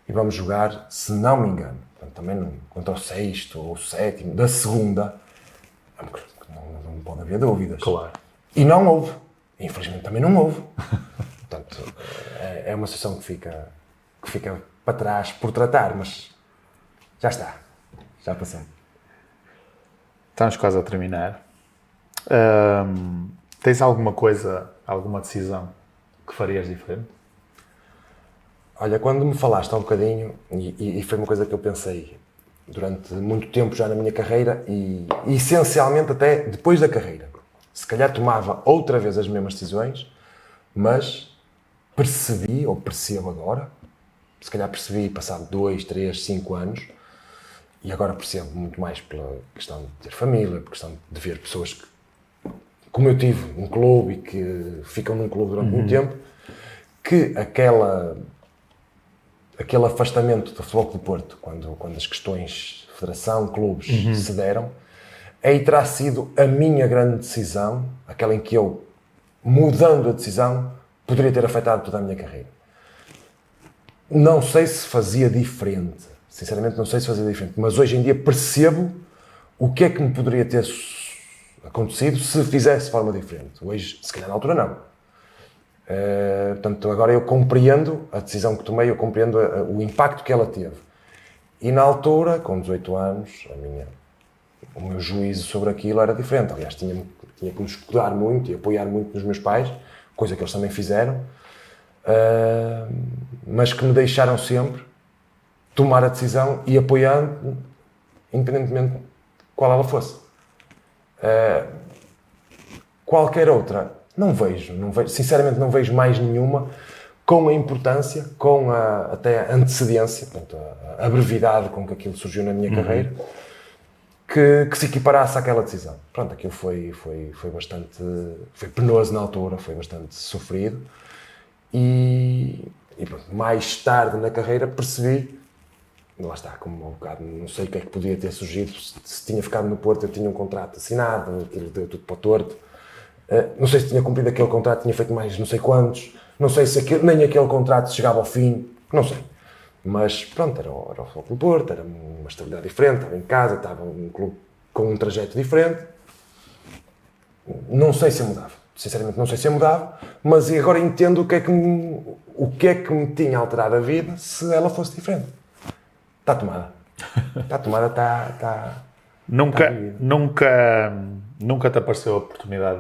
e vamos jogar, se não me engano, portanto, também não, contra o 6º ou o 7º da segunda, não pode haver dúvidas. Claro. E não houve. Infelizmente também não houve. Portanto, é uma situação que fica para trás por tratar, mas já está. Já passou. Estamos quase a terminar. Tens alguma decisão que farias diferente? Olha, quando me falaste há um bocadinho, e foi uma coisa que eu pensei durante muito tempo já na minha carreira e essencialmente até depois da carreira. Se calhar tomava outra vez as mesmas decisões, mas percebo agora, se calhar percebi passado 2, 3, 5 anos, e agora percebo muito mais pela questão de ter família, por questão de ver pessoas que, como eu tive um clube e que ficam num clube durante muito tempo, que aquele afastamento do Futebol Clube do Porto, quando as questões federação, clubes se deram, aí terá sido a minha grande decisão, aquela em que eu, mudando a decisão, poderia ter afetado toda a minha carreira. Não sei se fazia diferente, sinceramente não sei se fazia diferente, mas hoje em dia percebo o que é que me poderia ter acontecido se fizesse de forma diferente. Hoje, se calhar na altura não. Portanto, agora eu compreendo a decisão que tomei, eu compreendo o impacto que ela teve. E na altura, com 18 anos, o meu juízo sobre aquilo era diferente. Aliás, tinha que me escudar muito e apoiar muito nos meus pais, coisa que eles também fizeram, mas que me deixaram sempre tomar a decisão e apoiando, independentemente de qual ela fosse. Qualquer outra, não vejo, sinceramente não vejo mais nenhuma com a importância, com até a antecedência, portanto, a brevidade com que aquilo surgiu na minha carreira, que se equiparasse àquela decisão. Pronto, aquilo foi bastante, foi penoso na altura, foi bastante sofrido e pronto, mais tarde na carreira percebi, lá está, como um bocado, não sei o que é que podia ter surgido, se tinha ficado no Porto, eu tinha um contrato assinado, aquilo deu tudo para o torto. Não sei se tinha cumprido aquele contrato, tinha feito mais não sei quantos, não sei se nem aquele contrato chegava ao fim, não sei. Mas pronto, era o Futebol Clube do Porto, era uma estabilidade diferente, estava em casa, estava um clube com um trajeto diferente. Não sei se eu mudava. sinceramente não sei se eu mudava, mas agora entendo o que é que me tinha alterado a vida se ela fosse diferente. Está tomada. Está tomada, está Nunca te apareceu a oportunidade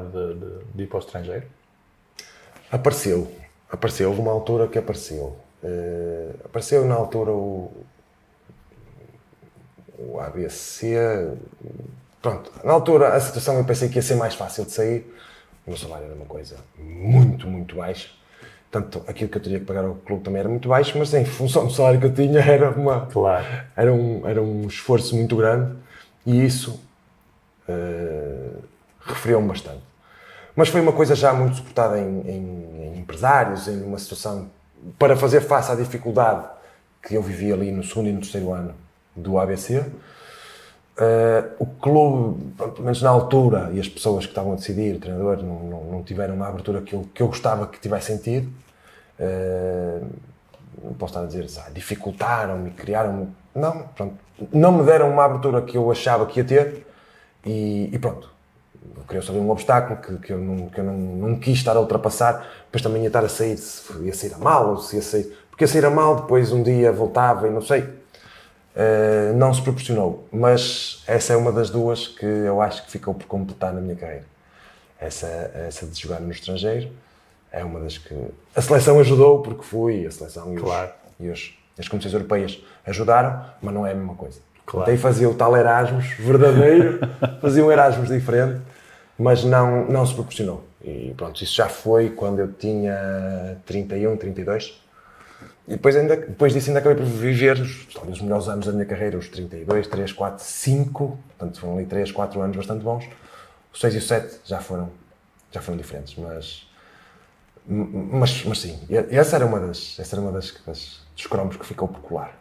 de ir para o estrangeiro? Apareceu. Houve uma altura que apareceu. Apareceu na altura o ABC. Pronto, na altura a situação eu pensei que ia ser mais fácil de sair. O meu salário era uma coisa muito, muito baixa. Portanto, aquilo que eu teria que pagar ao clube também era muito baixo, mas em função do salário que eu tinha era um esforço muito grande e isso referiu-me bastante. Mas foi uma coisa já muito suportada em empresários, em uma situação para fazer face à dificuldade que eu vivi ali no segundo e no terceiro ano do ABC. O clube, pelo menos na altura, e as pessoas que estavam a decidir, o treinador, não tiveram uma abertura que eu gostava que tivessem tido. Não posso estar a dizer, dificultaram-me, criaram-me. Não, pronto, não me deram uma abertura que eu achava que ia ter e pronto. Criou-se ali um obstáculo que eu não quis estar a ultrapassar, depois também ia estar a sair, se ia sair a mal ou se ia sair. Porque ia sair a mal, depois um dia voltava e não sei. Não se proporcionou, mas essa é uma das duas que eu acho que ficou por completar na minha carreira. Essa de jogar no estrangeiro é uma das que... A seleção ajudou porque fui, a seleção e as competições europeias ajudaram, mas não é a mesma coisa. Claro. Até fazia o tal Erasmus verdadeiro, fazia um Erasmus diferente, mas não se proporcionou. E pronto, isso já foi quando eu tinha 31, 32. E depois disso ainda acabei por viver talvez os melhores anos da minha carreira, os 32, 3, 4, 5, portanto foram ali 3, 4 anos bastante bons. Os 6 e os 7 já foram diferentes, mas sim, essa era uma dos cromos que ficou popular.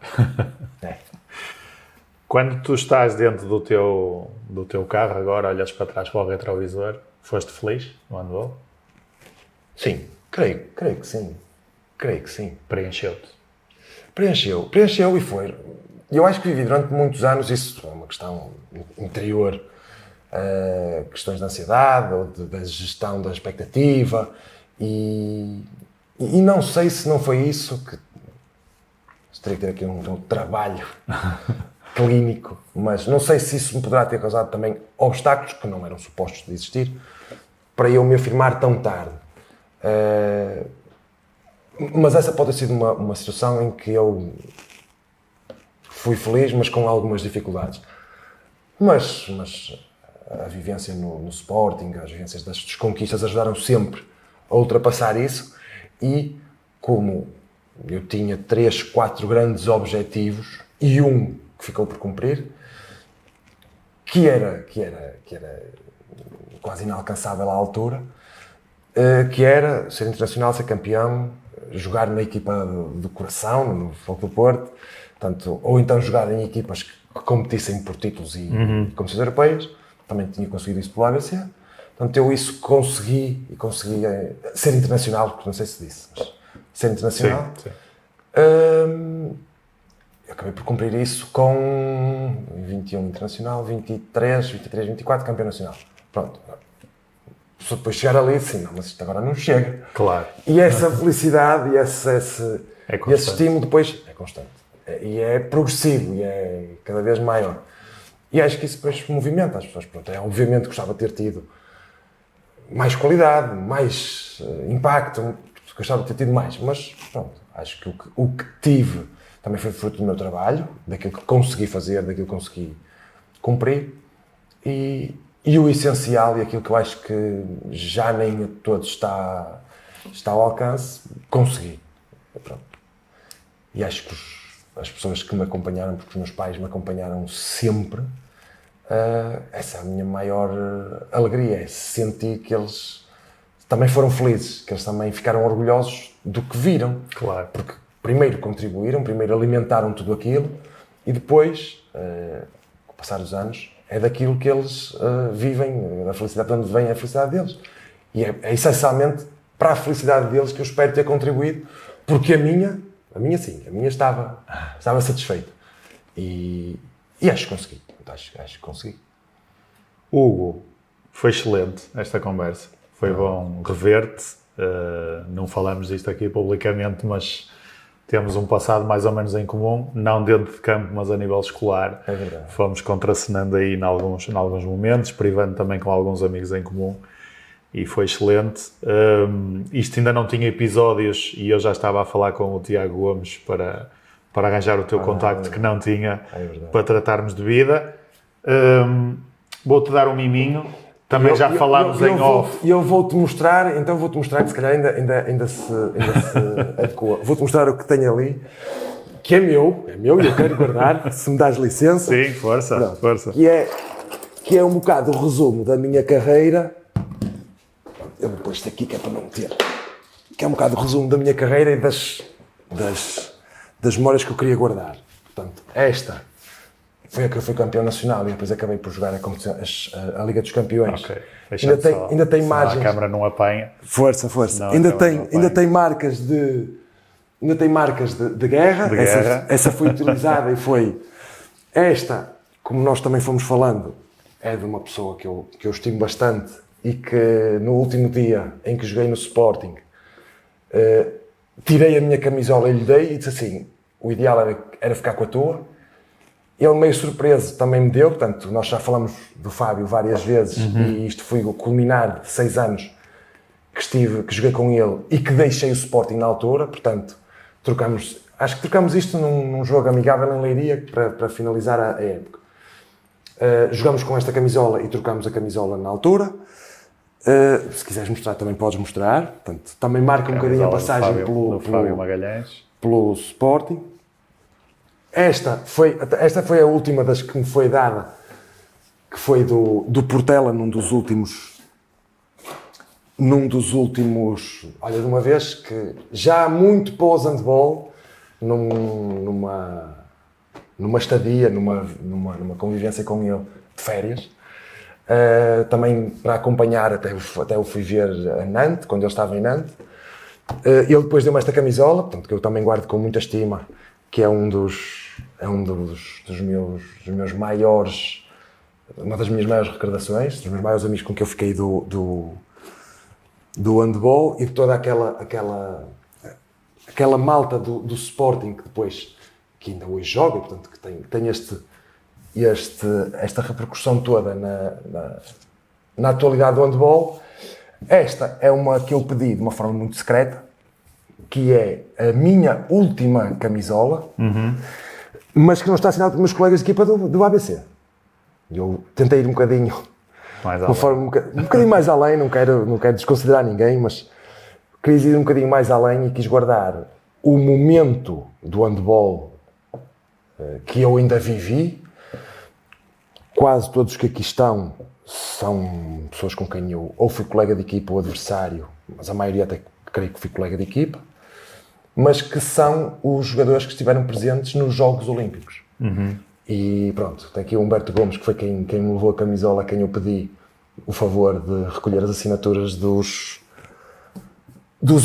Quando tu estás dentro do teu carro agora, olhas para trás para o retrovisor, foste feliz no handball? Sim, creio que sim. Creio que sim. Preencheu-te? Preencheu e foi. Eu acho que vivi durante muitos anos, isso é uma questão interior, questões de ansiedade ou da gestão da expectativa e não sei se não foi isso que... Teria que ter aqui um trabalho clínico, mas não sei se isso me poderá ter causado também obstáculos que não eram supostos de existir para eu me afirmar tão tarde. Mas essa pode ter sido uma situação em que eu fui feliz, mas com algumas dificuldades. Mas a vivência no Sporting, as vivências das conquistas ajudaram sempre a ultrapassar isso e como eu tinha 3, 4 grandes objetivos e um que ficou por cumprir, que era quase inalcançável à altura, que era ser internacional, ser campeão, jogar na equipa do coração, no Futebol do Porto, portanto, ou então jogar em equipas que competissem por títulos e competições europeias. Também tinha conseguido isso pelo ABC. Portanto, eu isso consegui ser internacional, porque não sei se disse, mas ser internacional. Sim. Eu acabei por cumprir isso com 21 internacional, 23, 24 campeão nacional. Pronto. Se depois chegar ali, sim, não, mas isto agora não chega. Claro. E essa felicidade e esse estímulo depois é constante. E é progressivo e é cada vez maior. E acho que isso depois movimenta as pessoas. Pronto, obviamente gostava de ter tido mais qualidade, mais impacto, gostava de ter tido mais, mas pronto, acho que o que tive também foi fruto do meu trabalho, daquilo que consegui fazer, daquilo que consegui cumprir e o essencial e aquilo que eu acho que já nem a todos está ao alcance, consegui. Pronto. E acho que as pessoas que me acompanharam, porque os meus pais me acompanharam sempre, essa é a minha maior alegria, é sentir que eles também foram felizes, que eles também ficaram orgulhosos do que viram. Claro. Porque primeiro contribuíram, primeiro alimentaram tudo aquilo e depois, com o passar dos anos, é daquilo que eles vivem, da felicidade de onde vem a felicidade deles. E é essencialmente para a felicidade deles que eu espero ter contribuído, porque a minha sim, a minha estava satisfeita. E acho que consegui. Acho que consegui. Hugo, foi excelente esta conversa. foi bom rever-te. Não falamos disto aqui publicamente, mas temos um passado mais ou menos em comum, não dentro de campo, mas a nível escolar. É verdade. Fomos contracenando aí em alguns momentos, privando também com alguns amigos em comum. E foi excelente. Isto ainda não tinha episódios e eu já estava a falar com o Tiago Gomes para arranjar o teu contacto, que não tinha, para tratarmos de vida. Vou-te dar um miminho. Também já falámos em off. E eu vou-te mostrar, que se calhar ainda se adequa. Vou-te mostrar o que tenho ali, que é meu e eu quero guardar, se me dás licença. Sim, força. Que é um bocado o resumo da minha carreira. Eu vou pôr isto aqui, que é para não meter. Que é um bocado o resumo da minha carreira e das memórias que eu queria guardar. Portanto, esta foi a que eu fui campeão nacional e depois acabei por jogar a Liga dos Campeões. Okay. Ainda tem imagens. A câmara não apanha. Força. Ainda tem marcas de guerra. Essa foi utilizada e foi. Esta, como nós também fomos falando, é de uma pessoa que eu estimo bastante e que no último dia em que joguei no Sporting, tirei a minha camisola e lhe dei e disse assim, o ideal era ficar com a tua. Ele, meio surpreso, também me deu. Portanto, nós já falamos do Fábio várias vezes e isto foi o culminar de 6 anos que joguei com ele e que deixei o Sporting na altura. Portanto, acho que trocamos isto num jogo amigável em Leiria para finalizar a época. Jogamos com esta camisola e trocamos a camisola na altura. Se quiseres mostrar, também podes mostrar. Portanto, também marca um bocadinho a passagem pelo Sporting. Esta foi a última das que me foi dada, que foi do Portela, num dos últimos, olha, de uma vez que já muito pós-handball, numa estadia, numa convivência com ele de férias, também para acompanhar, até eu fui ver a Nantes, quando ele estava em Nantes. Ele depois deu-me esta camisola, portanto, que eu também guardo com muita estima, que é um dos meus maiores, uma das minhas maiores recordações, dos meus maiores amigos com que eu fiquei do handball e de toda aquela malta do Sporting que ainda hoje joga, portanto, que tem esta repercussão toda na atualidade do handball. Esta é uma que eu pedi de uma forma muito secreta, que é a minha última camisola, mas que não está assinada pelos meus colegas de equipa do ABC. Eu tentei ir um bocadinho mais além, não quero desconsiderar ninguém, mas quis ir um bocadinho mais além e quis guardar o momento do handball que eu ainda vivi. Quase todos que aqui estão são pessoas com quem eu ou fui colega de equipa ou adversário, mas a maioria até creio que fui colega de equipa, mas que são os jogadores que estiveram presentes nos Jogos Olímpicos. E pronto, tem aqui o Humberto Gomes, que foi quem me levou a camisola, a quem eu pedi o favor de recolher as assinaturas dos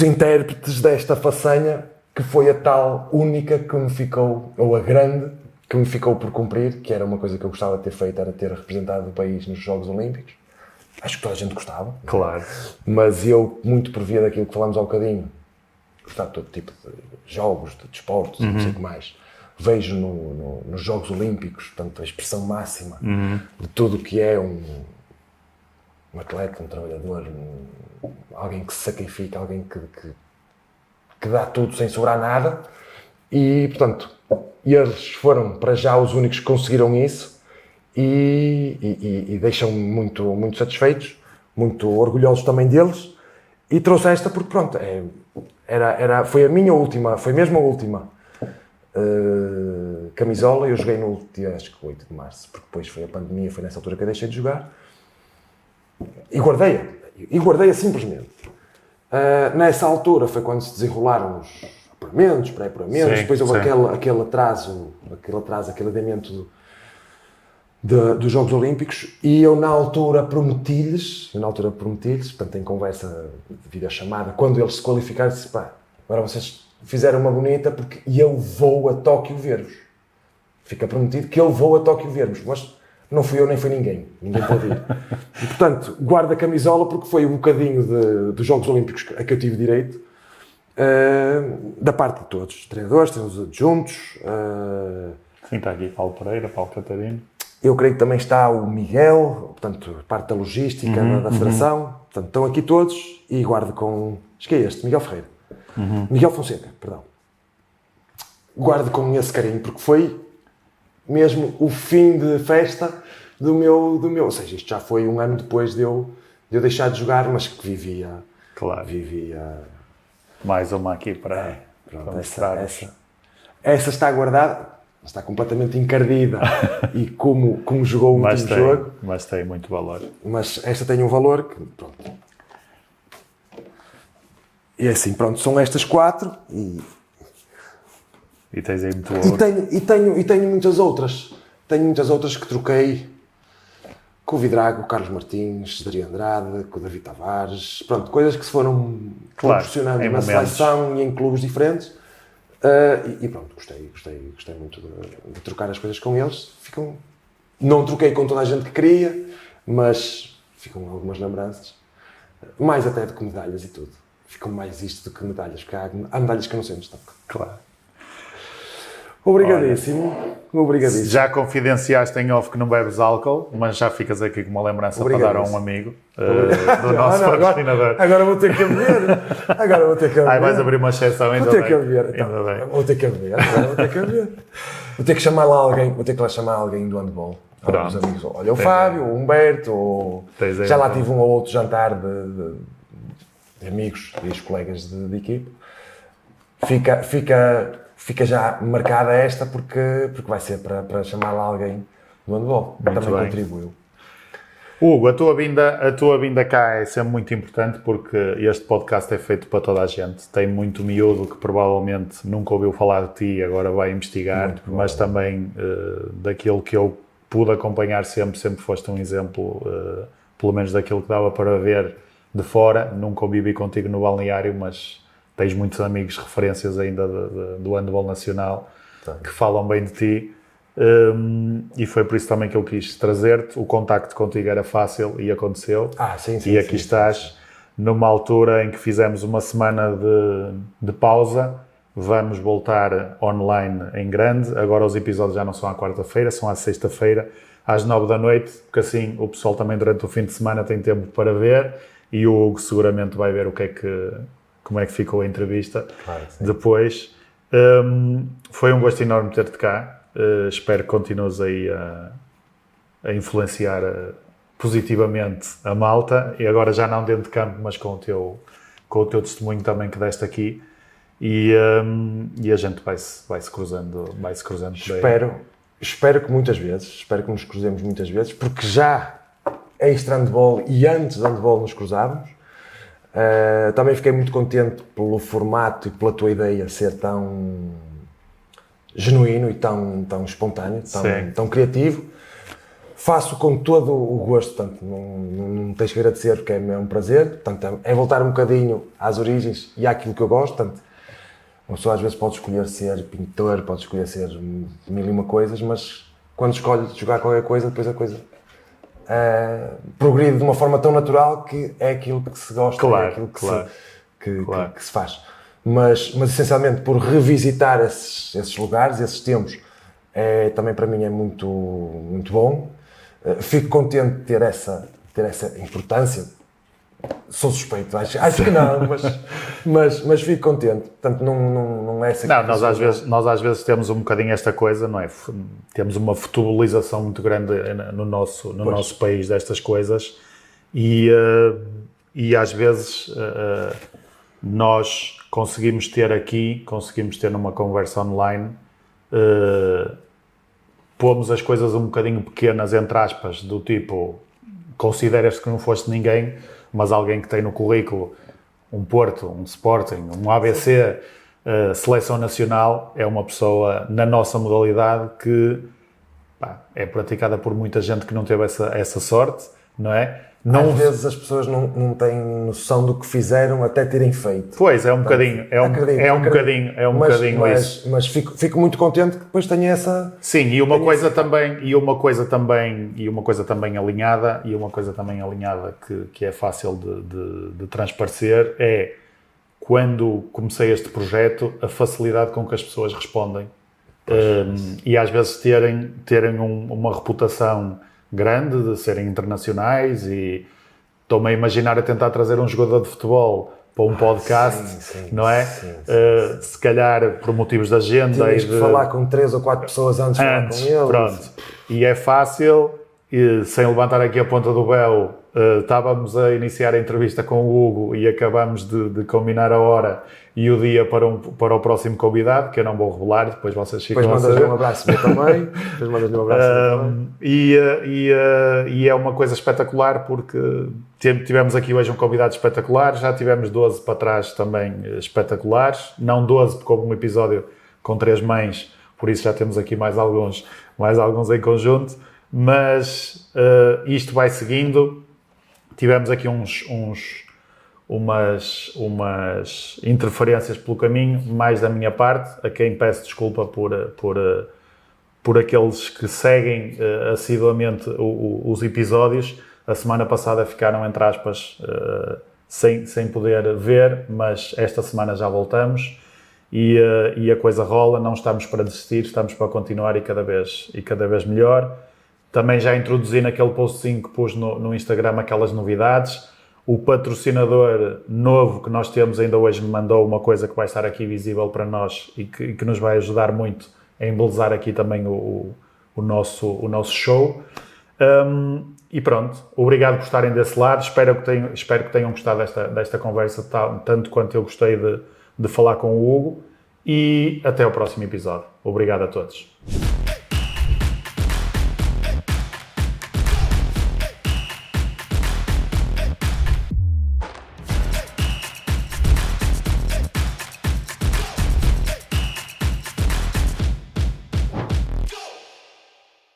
intérpretes desta façanha, que foi a tal única que me ficou, ou a grande, que me ficou por cumprir, que era uma coisa que eu gostava de ter feito, era ter representado o país nos Jogos Olímpicos. Acho que toda a gente gostava. Claro. Mas eu, muito por via daquilo que falámos há bocadinho, gostava de todo tipo de jogos, de desportos, não sei o que mais. Vejo nos Jogos Olímpicos, portanto, a expressão máxima de tudo o que é um atleta, um trabalhador, alguém que se sacrifica, alguém que dá tudo sem sobrar nada. E, portanto, eles foram para já os únicos que conseguiram isso e deixam-me muito, muito satisfeitos, muito orgulhosos também deles. E trouxe esta porque, pronto, foi a minha última, foi mesmo a última camisola. Eu joguei no dia, acho que 8 de março, porque depois foi a pandemia, foi nessa altura que eu deixei de jogar. E guardei-a simplesmente. Nessa altura foi quando se desenrolaram os apuramentos, pré-apuramentos, depois houve aquele atraso, aquele adiamento dos Jogos Olímpicos, e eu na altura prometi-lhes, portanto em conversa de videochamada, quando eles se qualificaram, disse, pá, agora vocês fizeram uma bonita porque eu vou a Tóquio ver-vos. Fica prometido que eu vou a Tóquio ver-vos, mas não fui eu nem foi ninguém pode ir. E, portanto, guardo a camisola porque foi um bocadinho dos Jogos Olímpicos a que eu tive direito, da parte de todos, treinadores adjuntos. Sim, está aqui Paulo Pereira, Paulo Catarino. Eu creio que também está o Miguel, portanto, parte da logística da Federação. Portanto, estão aqui todos e guardo com... Acho que é este, Miguel Ferreira. Miguel Fonseca, perdão. Guardo com esse carinho, porque foi mesmo o fim de festa do meu... Ou seja, isto já foi um ano depois de eu deixar de jogar, mas que vivia... Claro. Vivia... Mais uma aqui para mostrar. Essa está guardada, está completamente encardida e como jogou o último jogo. Mas tem muito valor. Mas esta tem um valor que, pronto. E é assim, pronto, são estas 4 e tens aí muito ouro. E tenho muitas outras. Tenho muitas outras que troquei com o Vidrago, com o Carlos Martins, Dario Andrade, com o David Tavares. Pronto, coisas que se foram proporcionando na seleção e em clubes diferentes. E pronto, gostei muito de trocar as coisas com eles. Não troquei com toda a gente que queria, mas ficam algumas lembranças. Mais até do que medalhas e tudo. Ficam mais isto do que medalhas, porque há medalhas que eu não sei onde estão. Claro. Obrigadíssimo. Obrigadíssimo. Já confidenciaste em off que não bebes álcool, mas já ficas aqui com uma lembrança para dar a um amigo do nosso patrocinador. Agora vou ter que beber. Aí vais abrir uma exceção, ainda bem. Vou ter que beber. Vou ter que chamar lá alguém, chamar alguém do handball. Alguns amigos. Olha, o Fábio, o Humberto, já lá tive um ou outro jantar de amigos e os colegas de equipe. Fica já marcada esta porque vai ser para chamar lá alguém do handball. Também contribuiu. Hugo, a tua vinda cá é sempre muito importante porque este podcast é feito para toda a gente. Tem muito miúdo que provavelmente nunca ouviu falar de ti e agora vai investigar, mas também daquilo que eu pude acompanhar sempre foste um exemplo, pelo menos daquilo que dava para ver de fora. Nunca vivi contigo no balneário, mas tens muitos amigos, referências ainda do handball nacional, que falam bem de ti. E foi por isso também que eu quis trazer-te. O contacto contigo era fácil e aconteceu. Sim, e aqui estás, numa altura em que fizemos uma semana de pausa. Vamos voltar online em grande. Agora os episódios já não são à quarta-feira, são à sexta-feira, às 9 da noite, porque assim o pessoal também durante o fim de semana tem tempo para ver e o Hugo seguramente vai ver como é que ficou a entrevista depois. Foi um gosto enorme ter-te cá. Espero que continues aí a influenciar positivamente a malta, e agora já não dentro de campo, mas com o teu testemunho também que deste aqui, e a gente vai se cruzando por aí. Espero que nos cruzemos muitas vezes, porque já extra-handball e antes de handball nos cruzávamos. Também fiquei muito contente pelo formato e pela tua ideia ser tão genuíno e tão espontâneo, tão criativo. Faço com todo o gosto, portanto, não tens que agradecer porque é um prazer. Portanto, é voltar um bocadinho às origens e àquilo que eu gosto. Portanto, uma pessoa às vezes pode escolher ser pintor, pode escolher ser mil e uma coisas, mas quando escolhe jogar qualquer coisa, depois a coisa progride de uma forma tão natural que é aquilo que se gosta, é aquilo que se faz. Mas essencialmente por revisitar esses lugares, esses tempos, também para mim é muito, muito bom. Fico contente de ter essa importância. Sou suspeito, acho que não, mas fico contente. Portanto, não é essa. Não, nós às vezes temos um bocadinho esta coisa, não é? Temos uma futebolização muito grande no nosso país destas coisas e às vezes nós conseguimos ter numa conversa online, pomos as coisas um bocadinho pequenas, entre aspas, do tipo, consideras que não foste ninguém, mas alguém que tem no currículo um Porto, um Sporting, um ABC, seleção nacional, é uma pessoa na nossa modalidade que é praticada por muita gente que não teve essa sorte, não é? Às vezes as pessoas não têm noção do que fizeram até terem feito. Pois, é um bocadinho isso. Mas fico muito contente que depois tenha essa... Sim, e uma coisa também alinhada, que é fácil de transparecer, é quando comecei este projeto, a facilidade com que as pessoas respondem. E às vezes terem uma reputação grande, de serem internacionais, e estou-me a imaginar a tentar trazer um jogador de futebol para um podcast, não é? Se calhar por motivos de agenda. Tens que falar com 3 ou 4 pessoas antes de falar com ele. Pronto. E é fácil, e sem levantar aqui a ponta do véu, estávamos a iniciar a entrevista com o Hugo e acabamos de combinar a hora e o dia para o próximo convidado, que eu não vou revelar, depois vocês ficam a saber. Depois mandas-lhe um abraço também. E é uma coisa espetacular, porque tivemos aqui hoje um convidado espetacular, já tivemos 12 para trás também espetaculares, não 12 porque houve um episódio com 3 mães, por isso já temos aqui mais alguns em conjunto, mas isto vai seguindo. Tivemos aqui umas interferências pelo caminho, mais da minha parte, a quem peço desculpa por aqueles que seguem assiduamente os episódios. A semana passada ficaram, entre aspas, sem poder ver, mas esta semana já voltamos e a coisa rola, não estamos para desistir, estamos para continuar e cada vez melhor. Também já introduzi naquele postzinho que pus no Instagram aquelas novidades. O patrocinador novo que nós temos ainda hoje me mandou uma coisa que vai estar aqui visível para nós e que nos vai ajudar muito a embelezar aqui também o nosso show. E pronto, obrigado por estarem desse lado. Espero que tenham gostado desta conversa, tanto quanto eu gostei de falar com o Hugo. E até ao próximo episódio. Obrigado a todos.